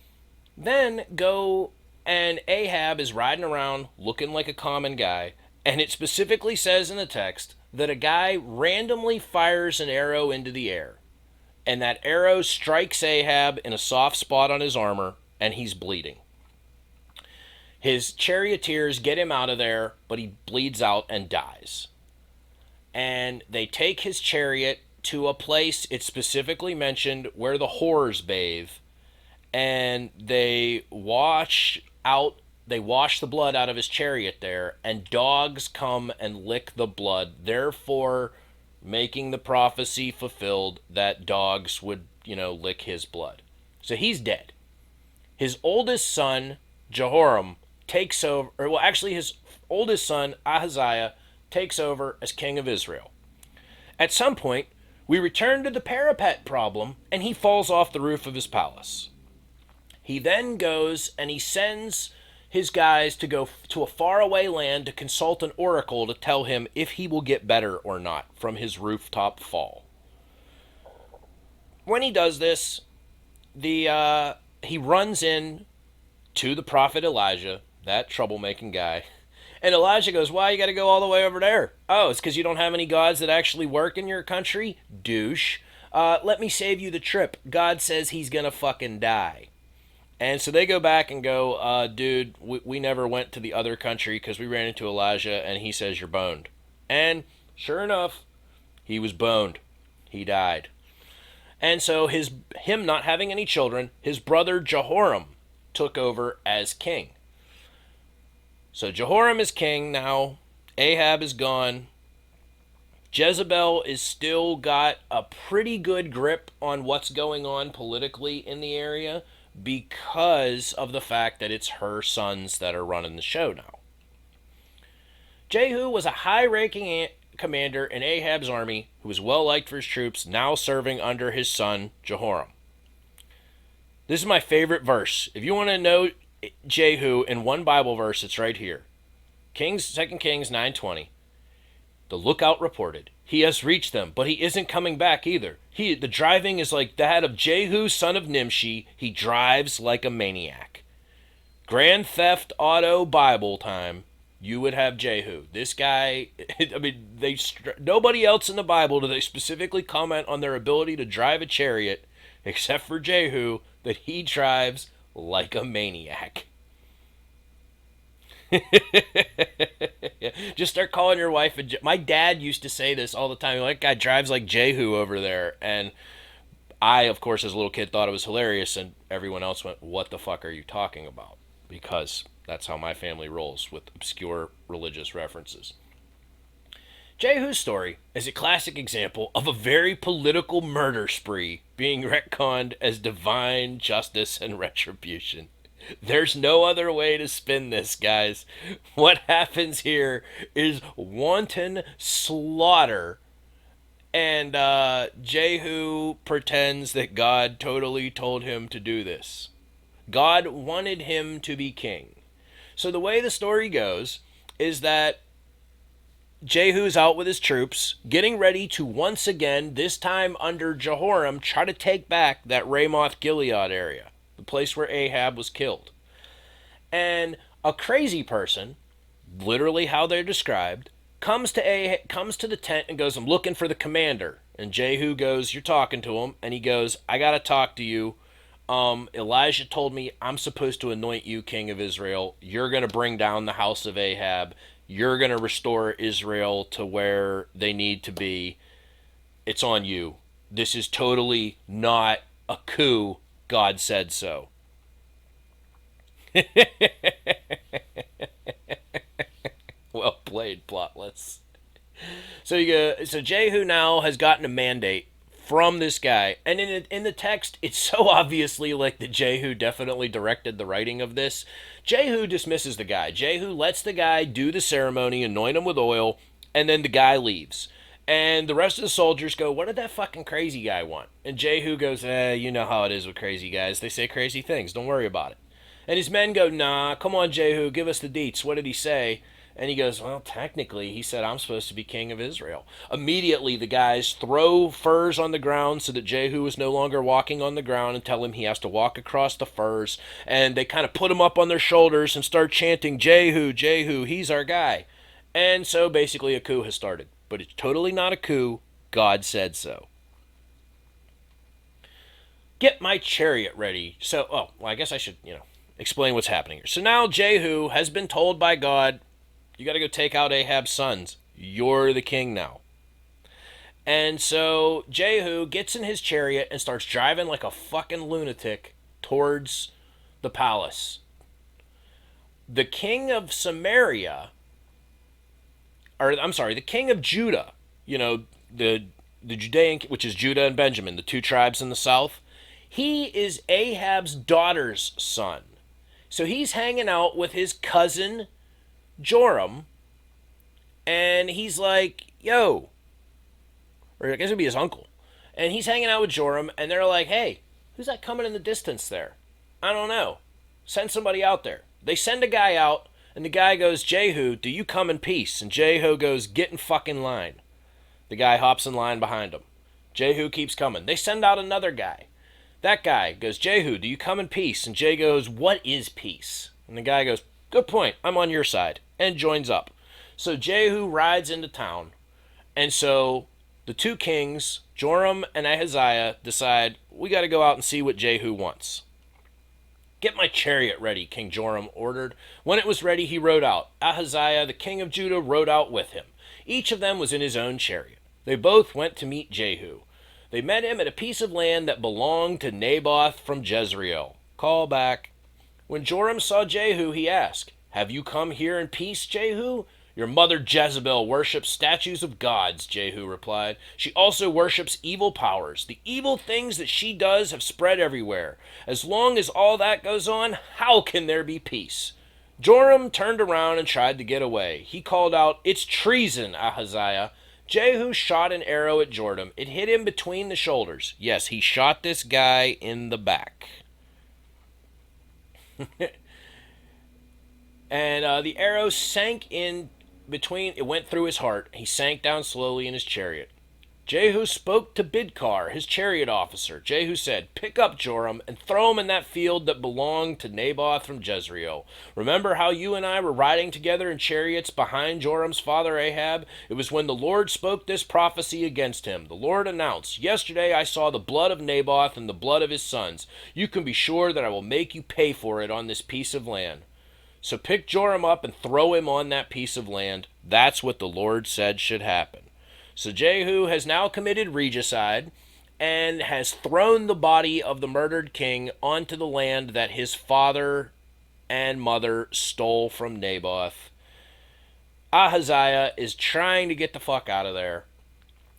then go, and Ahab is riding around looking like a common guy. And it specifically says in the text that a guy randomly fires an arrow into the air. And that arrow strikes Ahab in a soft spot on his armor, and he's bleeding. His charioteers get him out of there, but he bleeds out and dies. And they take his chariot to a place, it's specifically mentioned, where the whores bathe. And they wash the blood out of his chariot there, and dogs come and lick the blood. Therefore, making the prophecy fulfilled that dogs would, lick his blood. So he's dead. His oldest son, Jehoram, takes over, his oldest son, Ahaziah, takes over as king of Israel. At some point, we return to the parapet problem, and he falls off the roof of his palace. He then goes and he sends his guys to go to a faraway land to consult an oracle to tell him if he will get better or not from his rooftop fall. When he does this, he runs in to the prophet Elijah, that troublemaking guy. And Elijah goes, why you got to go all the way over there? Oh, it's because you don't have any gods that actually work in your country? Douche. Let me save you the trip. God says he's going to fucking die. And so they go back and go, dude, we never went to the other country because we ran into Elijah and he says you're boned. And sure enough, he was boned. He died. And so him not having any children, his brother Jehoram took over as king. So Jehoram is king now. Ahab is gone. Jezebel is still got a pretty good grip on what's going on politically in the area because of the fact that it's her sons that are running the show now. Jehu was a high-ranking commander in Ahab's army who was well-liked for his troops, now serving under his son Jehoram. This is my favorite verse. If you want to know Jehu in one Bible verse, it's right here. 2 Kings 9:20. The lookout reported, he has reached them, but he isn't coming back either. The driving is like that of Jehu, son of Nimshi. He drives like a maniac. Grand Theft Auto Bible time. You would have Jehu. This guy, I mean, nobody else in the Bible do they specifically comment on their ability to drive a chariot, except for Jehu, that he drives like a maniac. Just start calling your wife my dad used to say this all the time. That guy drives like Jehu over there. And I, of course, as a little kid thought it was hilarious, and everyone else went, what the fuck are you talking about? Because that's how my family rolls with obscure religious references. Jehu's story is a classic example of a very political murder spree being retconned as divine justice and retribution. There's no other way to spin this, guys. What happens here is wanton slaughter, and Jehu pretends that God totally told him to do this. God wanted him to be king. So the way the story goes is that Jehu's out with his troops, getting ready to once again, this time under Jehoram, try to take back that Ramoth Gilead area, the place where Ahab was killed. And a crazy person, literally how they're described, comes to the tent and goes, I'm looking for the commander. And Jehu goes, you're talking to him. And he goes, I got to talk to you. Elijah told me I'm supposed to anoint you king of Israel. You're going to bring down the house of Ahab. You're going to restore Israel to where they need to be. It's on you. This is totally not a coup. God said so. Well played, Plotless. So Jehu now has gotten a mandate from this guy, and in the text, it's so obviously like that Jehu definitely directed the writing of this. Jehu dismisses the guy. Jehu lets the guy do the ceremony, anoint him with oil, and then the guy leaves. And the rest of the soldiers go, what did that fucking crazy guy want? And Jehu goes, you know how it is with crazy guys. They say crazy things. Don't worry about it. And his men go, nah, come on, Jehu, give us the deets. What did he say? And he goes, well, technically, he said, I'm supposed to be king of Israel. Immediately, the guys throw furs on the ground so that Jehu is no longer walking on the ground and tell him he has to walk across the furs. And they kind of put him up on their shoulders and start chanting, Jehu, Jehu, he's our guy. And so basically a coup has started. But it's totally not a coup. God said so. Get my chariot ready. So, I guess I should, explain what's happening here. So now Jehu has been told by God, you got to go take out Ahab's sons. You're the king now. And so Jehu gets in his chariot and starts driving like a fucking lunatic towards the palace. The king of Samaria, the king of Judah, the Judean, which is Judah and Benjamin, the two tribes in the south, he is Ahab's daughter's son. So he's hanging out with his cousin Joram, and he's like, yo, or I guess it'd be his uncle, and he's hanging out with Joram, and they're like, hey, who's that coming in the distance there? I don't know. Send somebody out there. They send a guy out, and the guy goes, Jehu, do you come in peace? And Jehu goes, get in fucking line. The guy hops in line behind him. Jehu keeps coming. They send out another guy. That guy goes, Jehu, do you come in peace? And Jehu goes, what is peace? And the guy goes, good point, I'm on your side, and joins up. So Jehu rides into town, and so the two kings, Joram and Ahaziah, decide, we got to go out and see what Jehu wants. Get my chariot ready, King Joram ordered. When it was ready, he rode out. Ahaziah, the king of Judah, rode out with him. Each of them was in his own chariot. They both went to meet Jehu. They met him at a piece of land that belonged to Naboth from Jezreel. Call back. When Joram saw Jehu, he asked, have you come here in peace, Jehu? Your mother Jezebel worships statues of gods, Jehu replied. She also worships evil powers. The evil things that she does have spread everywhere. As long as all that goes on, how can there be peace? Joram turned around and tried to get away. He called out, it's treason, Ahaziah. Jehu shot an arrow at Joram. It hit him between the shoulders. Yes, he shot this guy in the back. And the arrow sank in between, it went through his heart. He sank down slowly in his chariot. Jehu spoke to Bidkar, his chariot officer. Jehu said, pick up Joram and throw him in that field that belonged to Naboth from Jezreel. Remember how you and I were riding together in chariots behind Joram's father Ahab? It was when the Lord spoke this prophecy against him. The Lord announced, yesterday I saw the blood of Naboth and the blood of his sons. You can be sure that I will make you pay for it on this piece of land. So pick Joram up and throw him on that piece of land. That's what the Lord said should happen. So Jehu has now committed regicide and has thrown the body of the murdered king onto the land that his father and mother stole from Naboth. Ahaziah is trying to get the fuck out of there.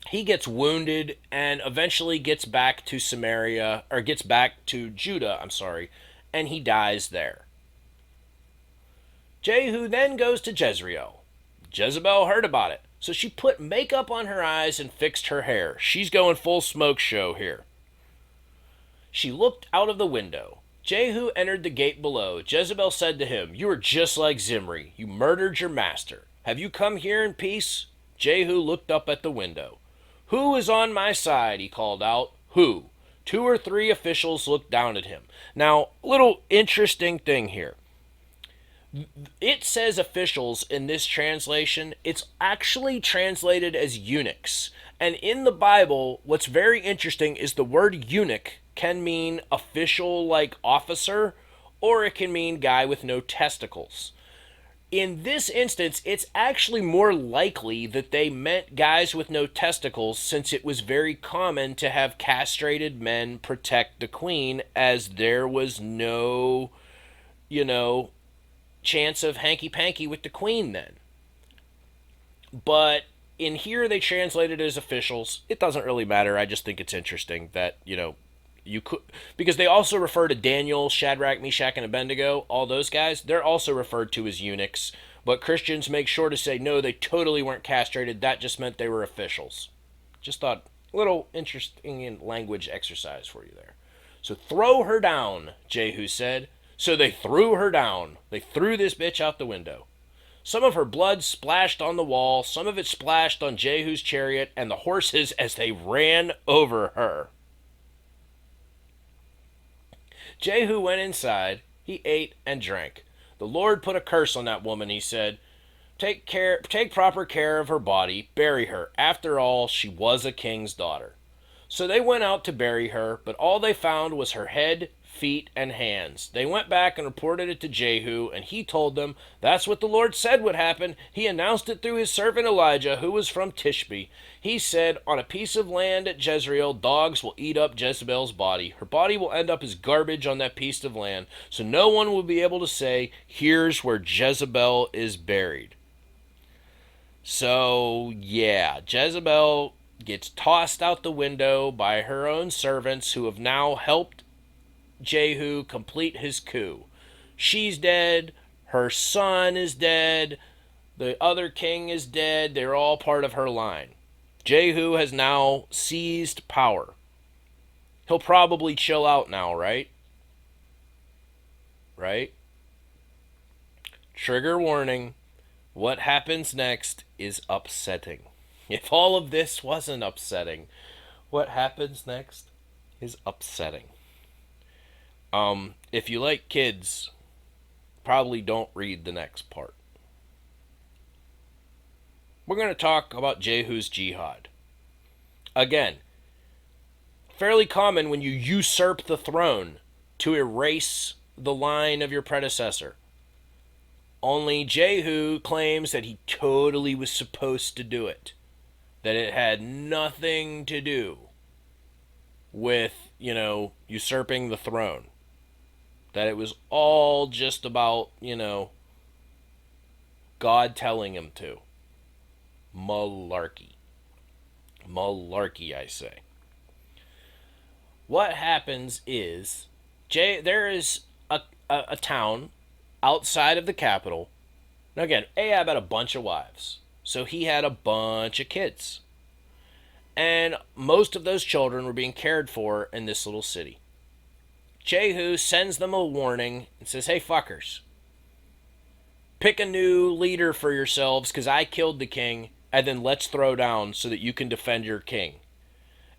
He gets wounded and eventually gets back to Samaria, or gets back to Judah, and he dies there. Jehu then goes to Jezreel. Jezebel heard about it, so she put makeup on her eyes and fixed her hair. She's going full smoke show here. She looked out of the window. Jehu entered the gate below. Jezebel said to him, you are just like Zimri. You murdered your master. Have you come here in peace? Jehu looked up at the window. Who is on my side? He called out. Who? 2 or 3 officials looked down at him. Now, little interesting thing here. It says officials in this translation. It's actually translated as eunuchs. And in the Bible, what's very interesting is the word eunuch can mean official like officer, or it can mean guy with no testicles. In this instance, it's actually more likely that they meant guys with no testicles, since it was very common to have castrated men protect the queen, as there was no, chance of hanky-panky with the queen then. But in here they translated it as officials. It doesn't really matter. I just think it's interesting that, you could, because they also refer to Daniel, Shadrach, Meshach, and Abednego, all those guys, they're also referred to as eunuchs. But Christians make sure to say, no, they totally weren't castrated. That just meant they were officials. Just thought, a little interesting language exercise for you there. So throw her down, Jehu said. So they threw her down. They threw this bitch out the window. Some of her blood splashed on the wall. Some of it splashed on Jehu's chariot and the horses as they ran over her. Jehu went inside. He ate and drank. The Lord put a curse on that woman, he said. Take proper care of her body. Bury her. After all, she was a king's daughter. So they went out to bury her, but all they found was her head, feet, and hands. They went back and reported it to Jehu, and he told them that's what the Lord said would happen. He announced it through his servant Elijah, who was from Tishbe. He said, on a piece of land at Jezreel, dogs will eat up Jezebel's body. Her body will end up as garbage on that piece of land, so no one will be able to say, here's where Jezebel is buried. So, yeah, Jezebel gets tossed out the window by her own servants, who have now helped Jehu complete his coup. She's dead. Her son is dead. The other king is dead. They're all part of her line. Jehu has now seized power. He'll probably chill out now, right? right? Trigger warning. What happens next is upsetting. If all of this wasn't upsetting, what happens next is upsetting. If you like kids, probably don't read the next part. We're going to talk about Jehu's Jihad. Again, fairly common when you usurp the throne to erase the line of your predecessor. Only Jehu claims that he totally was supposed to do it. That it had nothing to do with, usurping the throne. That it was all just about, God telling him to. Malarkey. Malarkey, I say. What happens is, there is a town outside of the capital. Now again, Ahab had a bunch of wives. So he had a bunch of kids. And most of those children were being cared for in this little city. Jehu sends them a warning and says, hey, fuckers, pick a new leader for yourselves because I killed the king, and then let's throw down so that you can defend your king.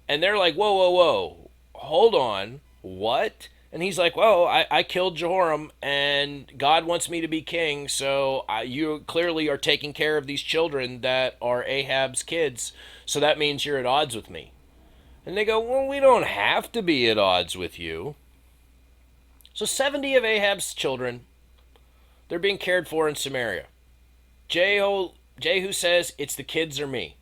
And they're like, whoa, whoa, whoa, hold on, what? And he's like, well, I killed Jehoram, and God wants me to be king, so you clearly are taking care of these children that are Ahab's kids, so that means you're at odds with me. And they go, well, we don't have to be at odds with you. So 70 of Ahab's children, they're being cared for in Samaria. Jehu says, it's the kids or me.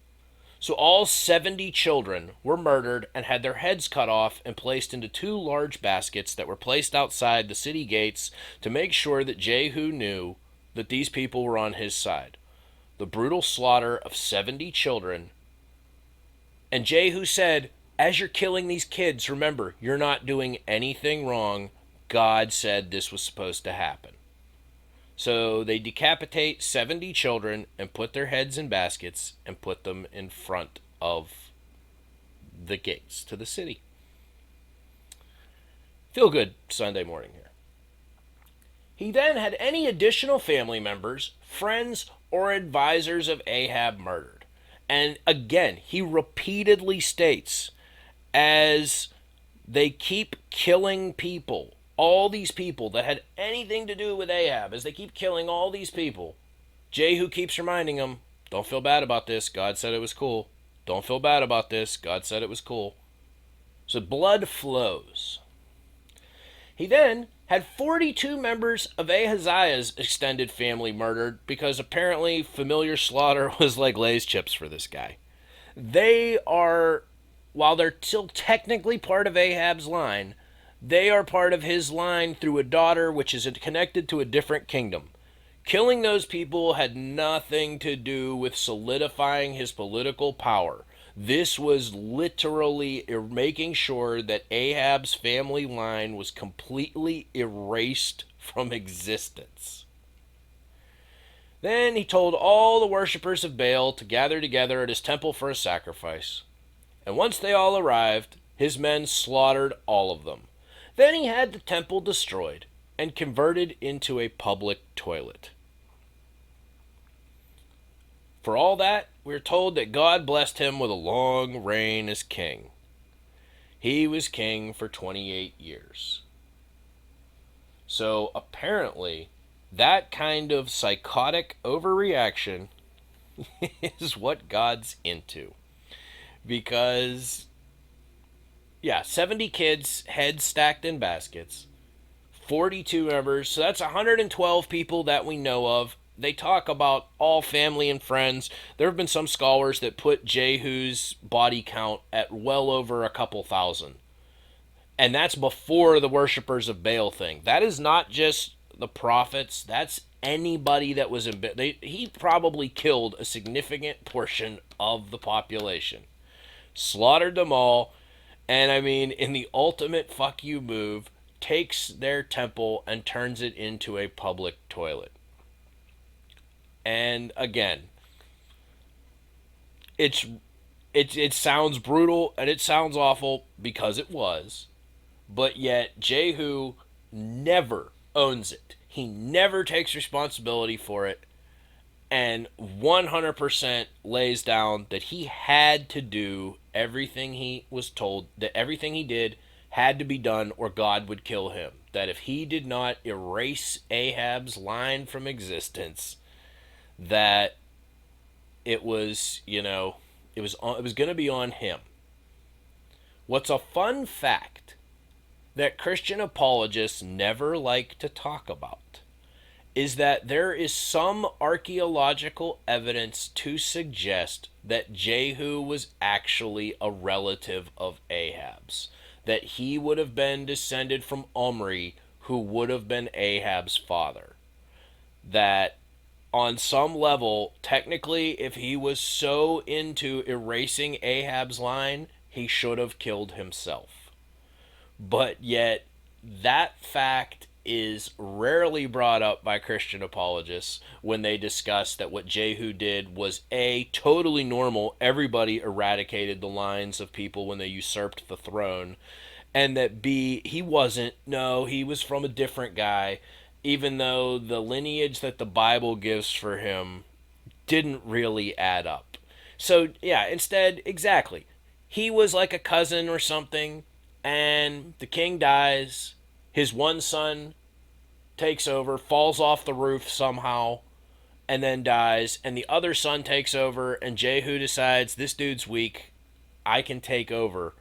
So all 70 children were murdered and had their heads cut off and placed into 2 large baskets that were placed outside the city gates to make sure that Jehu knew that these people were on his side. The brutal slaughter of 70 children. And Jehu said, as you're killing these kids, remember, you're not doing anything wrong. God said this was supposed to happen. So they decapitate 70 children and put their heads in baskets and put them in front of the gates to the city. Feel good Sunday morning here. He then had any additional family members, friends, or advisors of Ahab murdered. And again, he repeatedly states, as they keep killing people, all these people that had anything to do with Ahab, as they keep killing all these people, Jehu keeps reminding them, don't feel bad about this. God said it was cool. Don't feel bad about this. God said it was cool. So blood flows. He then had 42 members of Ahaziah's extended family murdered because apparently familiar slaughter was like Lay's chips for this guy. They are, while they're still technically part of Ahab's line, they are part of his line through a daughter which is connected to a different kingdom. Killing those people had nothing to do with solidifying his political power. This was literally making sure that Ahab's family line was completely erased from existence. Then he told all the worshippers of Baal to gather together at his temple for a sacrifice. And once they all arrived, his men slaughtered all of them. Then he had the temple destroyed and converted into a public toilet. For all that, we're told that God blessed him with a long reign as king. He was king for 28 years. So apparently, that kind of psychotic overreaction is what God's into. Because 70 kids, heads stacked in baskets, 42 members, so that's 112 people that we know of. They talk about all family and friends. There have been some scholars that put Jehu's body count at well over a couple thousand. And that's before the worshippers of Baal thing. That is not just the prophets, that's anybody that was in... He probably killed a significant portion of the population. Slaughtered them all. And I mean, in the ultimate fuck you move, takes their temple and turns it into a public toilet. And again, it sounds brutal and it sounds awful because it was. But yet, Jehu never owns it. He never takes responsibility for it and 100% lays down that he had to do everything he was told, that everything he did had to be done or God would kill him. That if he did not erase Ahab's line from existence, that it was, it was going to be on him. What's a fun fact that Christian apologists never like to talk about is that there is some archaeological evidence to suggest that Jehu was actually a relative of Ahab's. That he would have been descended from Omri, who would have been Ahab's father. That on some level, technically, if he was so into erasing Ahab's line, he should have killed himself. But yet, that fact is rarely brought up by Christian apologists when they discuss that what Jehu did was A, totally normal. Everybody eradicated the lines of people when they usurped the throne. And that B, he wasn't. No, he was from a different guy, even though the lineage that the Bible gives for him didn't really add up. So, yeah, instead, exactly. He was like a cousin or something, and the king dies. His one son takes over, falls off the roof somehow, and then dies. And the other son takes over, and Jehu decides this dude's weak. I can take over.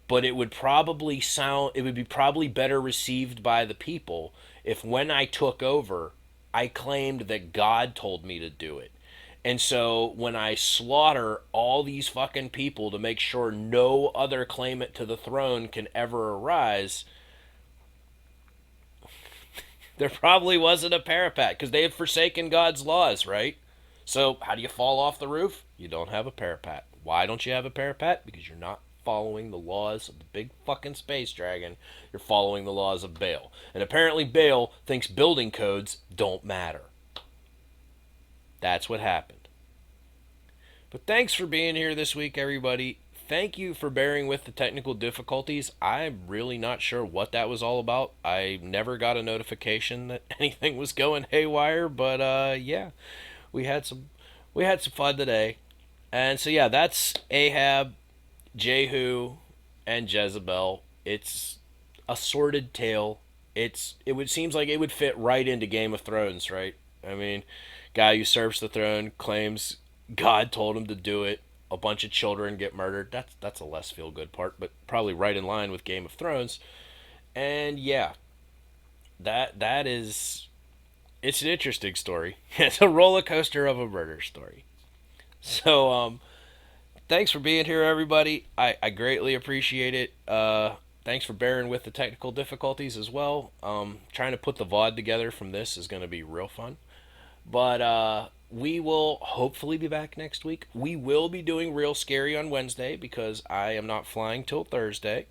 But it would be probably better received by the people if when I took over, I claimed that God told me to do it. And so when I slaughter all these fucking people to make sure no other claimant to the throne can ever arise, there probably wasn't a parapet because they had forsaken God's laws, right? So how do you fall off the roof? You don't have a parapet. Why don't you have a parapet? Because you're not following the laws of the big fucking space dragon. You're following the laws of Baal. And apparently Baal thinks building codes don't matter. That's what happened. But thanks for being here this week, everybody. Thank you for bearing with the technical difficulties. I'm really not sure what that was all about. I never got a notification that anything was going haywire, but yeah, we had some fun today. And so yeah, that's Ahab, Jehu, and Jezebel. It's a sordid tale. Seems like it would fit right into Game of Thrones, right? I mean, guy usurps the throne, claims God told him to do it. A bunch of children get murdered. That's a less feel good part, but probably right in line with Game of Thrones. And yeah, that is it's an interesting story. It's a roller coaster of a murder story. So thanks for being here, everybody. I greatly appreciate it. Thanks for bearing with the technical difficulties as well. Trying to put the VOD together from this is going to be real fun. But we will hopefully be back next week. We will be doing Real Scary on Wednesday because I am not flying till Thursday.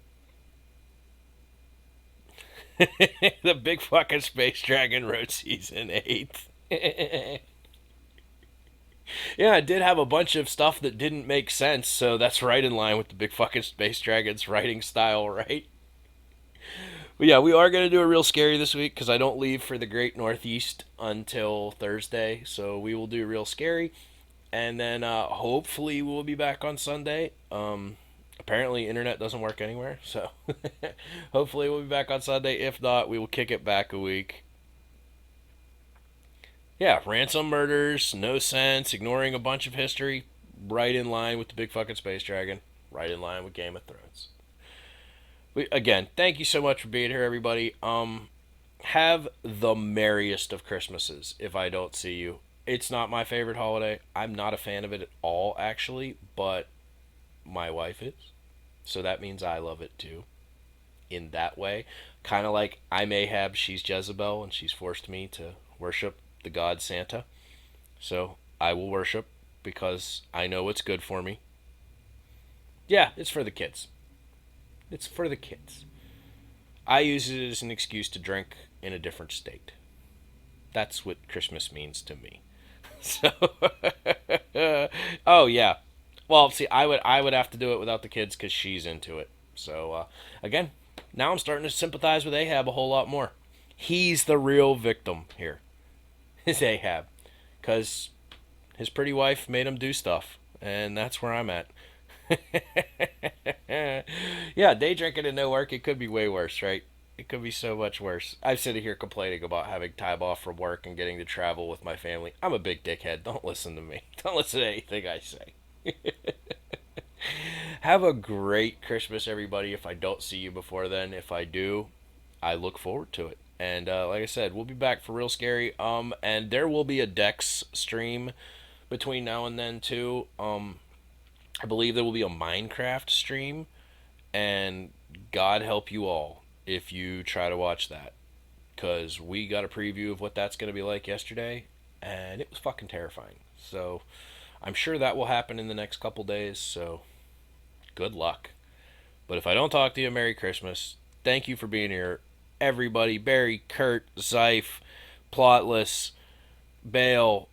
The big fucking Space Dragon wrote season 8. Yeah, I did have a bunch of stuff that didn't make sense, so that's right in line with the big fucking Space Dragon's writing style, right? But yeah, we are going to do a Real Scary this week because I don't leave for the Great Northeast until Thursday, so we will do Real Scary. And then hopefully we'll be back on Sunday. Apparently internet doesn't work anywhere, so hopefully we'll be back on Sunday. If not, we will kick it back a week. Yeah, ransom murders, no sense, ignoring a bunch of history, right in line with the big fucking Space Dragon, right in line with Game of Thrones. Again, thank you so much for being here, everybody. Have the merriest of Christmases if I don't see you. It's not my favorite holiday. I'm not a fan of it at all, actually, but my wife is. So that means I love it too. In that way. Kind of like I'm Ahab, she's Jezebel, and she's forced me to worship the god Santa. So I will worship because I know it's good for me. Yeah, it's for the kids. It's for the kids. I use it as an excuse to drink in a different state. That's what Christmas means to me. So, oh yeah. Well, see, I would have to do it without the kids because she's into it. So, again, now I'm starting to sympathize with Ahab a whole lot more. He's the real victim here, is Ahab, because his pretty wife made him do stuff, and that's where I'm at. Yeah, day drinking and no work, it could be way worse, right? It could be so much worse. I'm sitting here complaining about having time off from work and getting to travel with my family. I'm a big dickhead. Don't listen to me. Don't listen to anything I say. Have a great Christmas, everybody. If I don't see you before then, if I do, I look forward to it. And like I said, we'll be back for real scary. And there will be a Dex stream between now and then too. I believe there will be a Minecraft stream, and God help you all if you try to watch that, because we got a preview of what that's going to be like yesterday, and it was fucking terrifying. So I'm sure that will happen in the next couple days. So good luck. But if I don't talk to you, Merry Christmas. Thank you for being here, everybody. Barry, Kurt, Zeif, Plotless, Bale,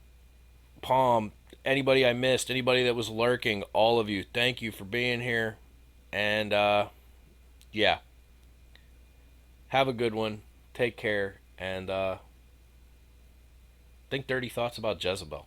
Palm, anybody I missed, anybody that was lurking, all of you, thank you for being here. And yeah, have a good one. Take care, and think dirty thoughts about Jezebel.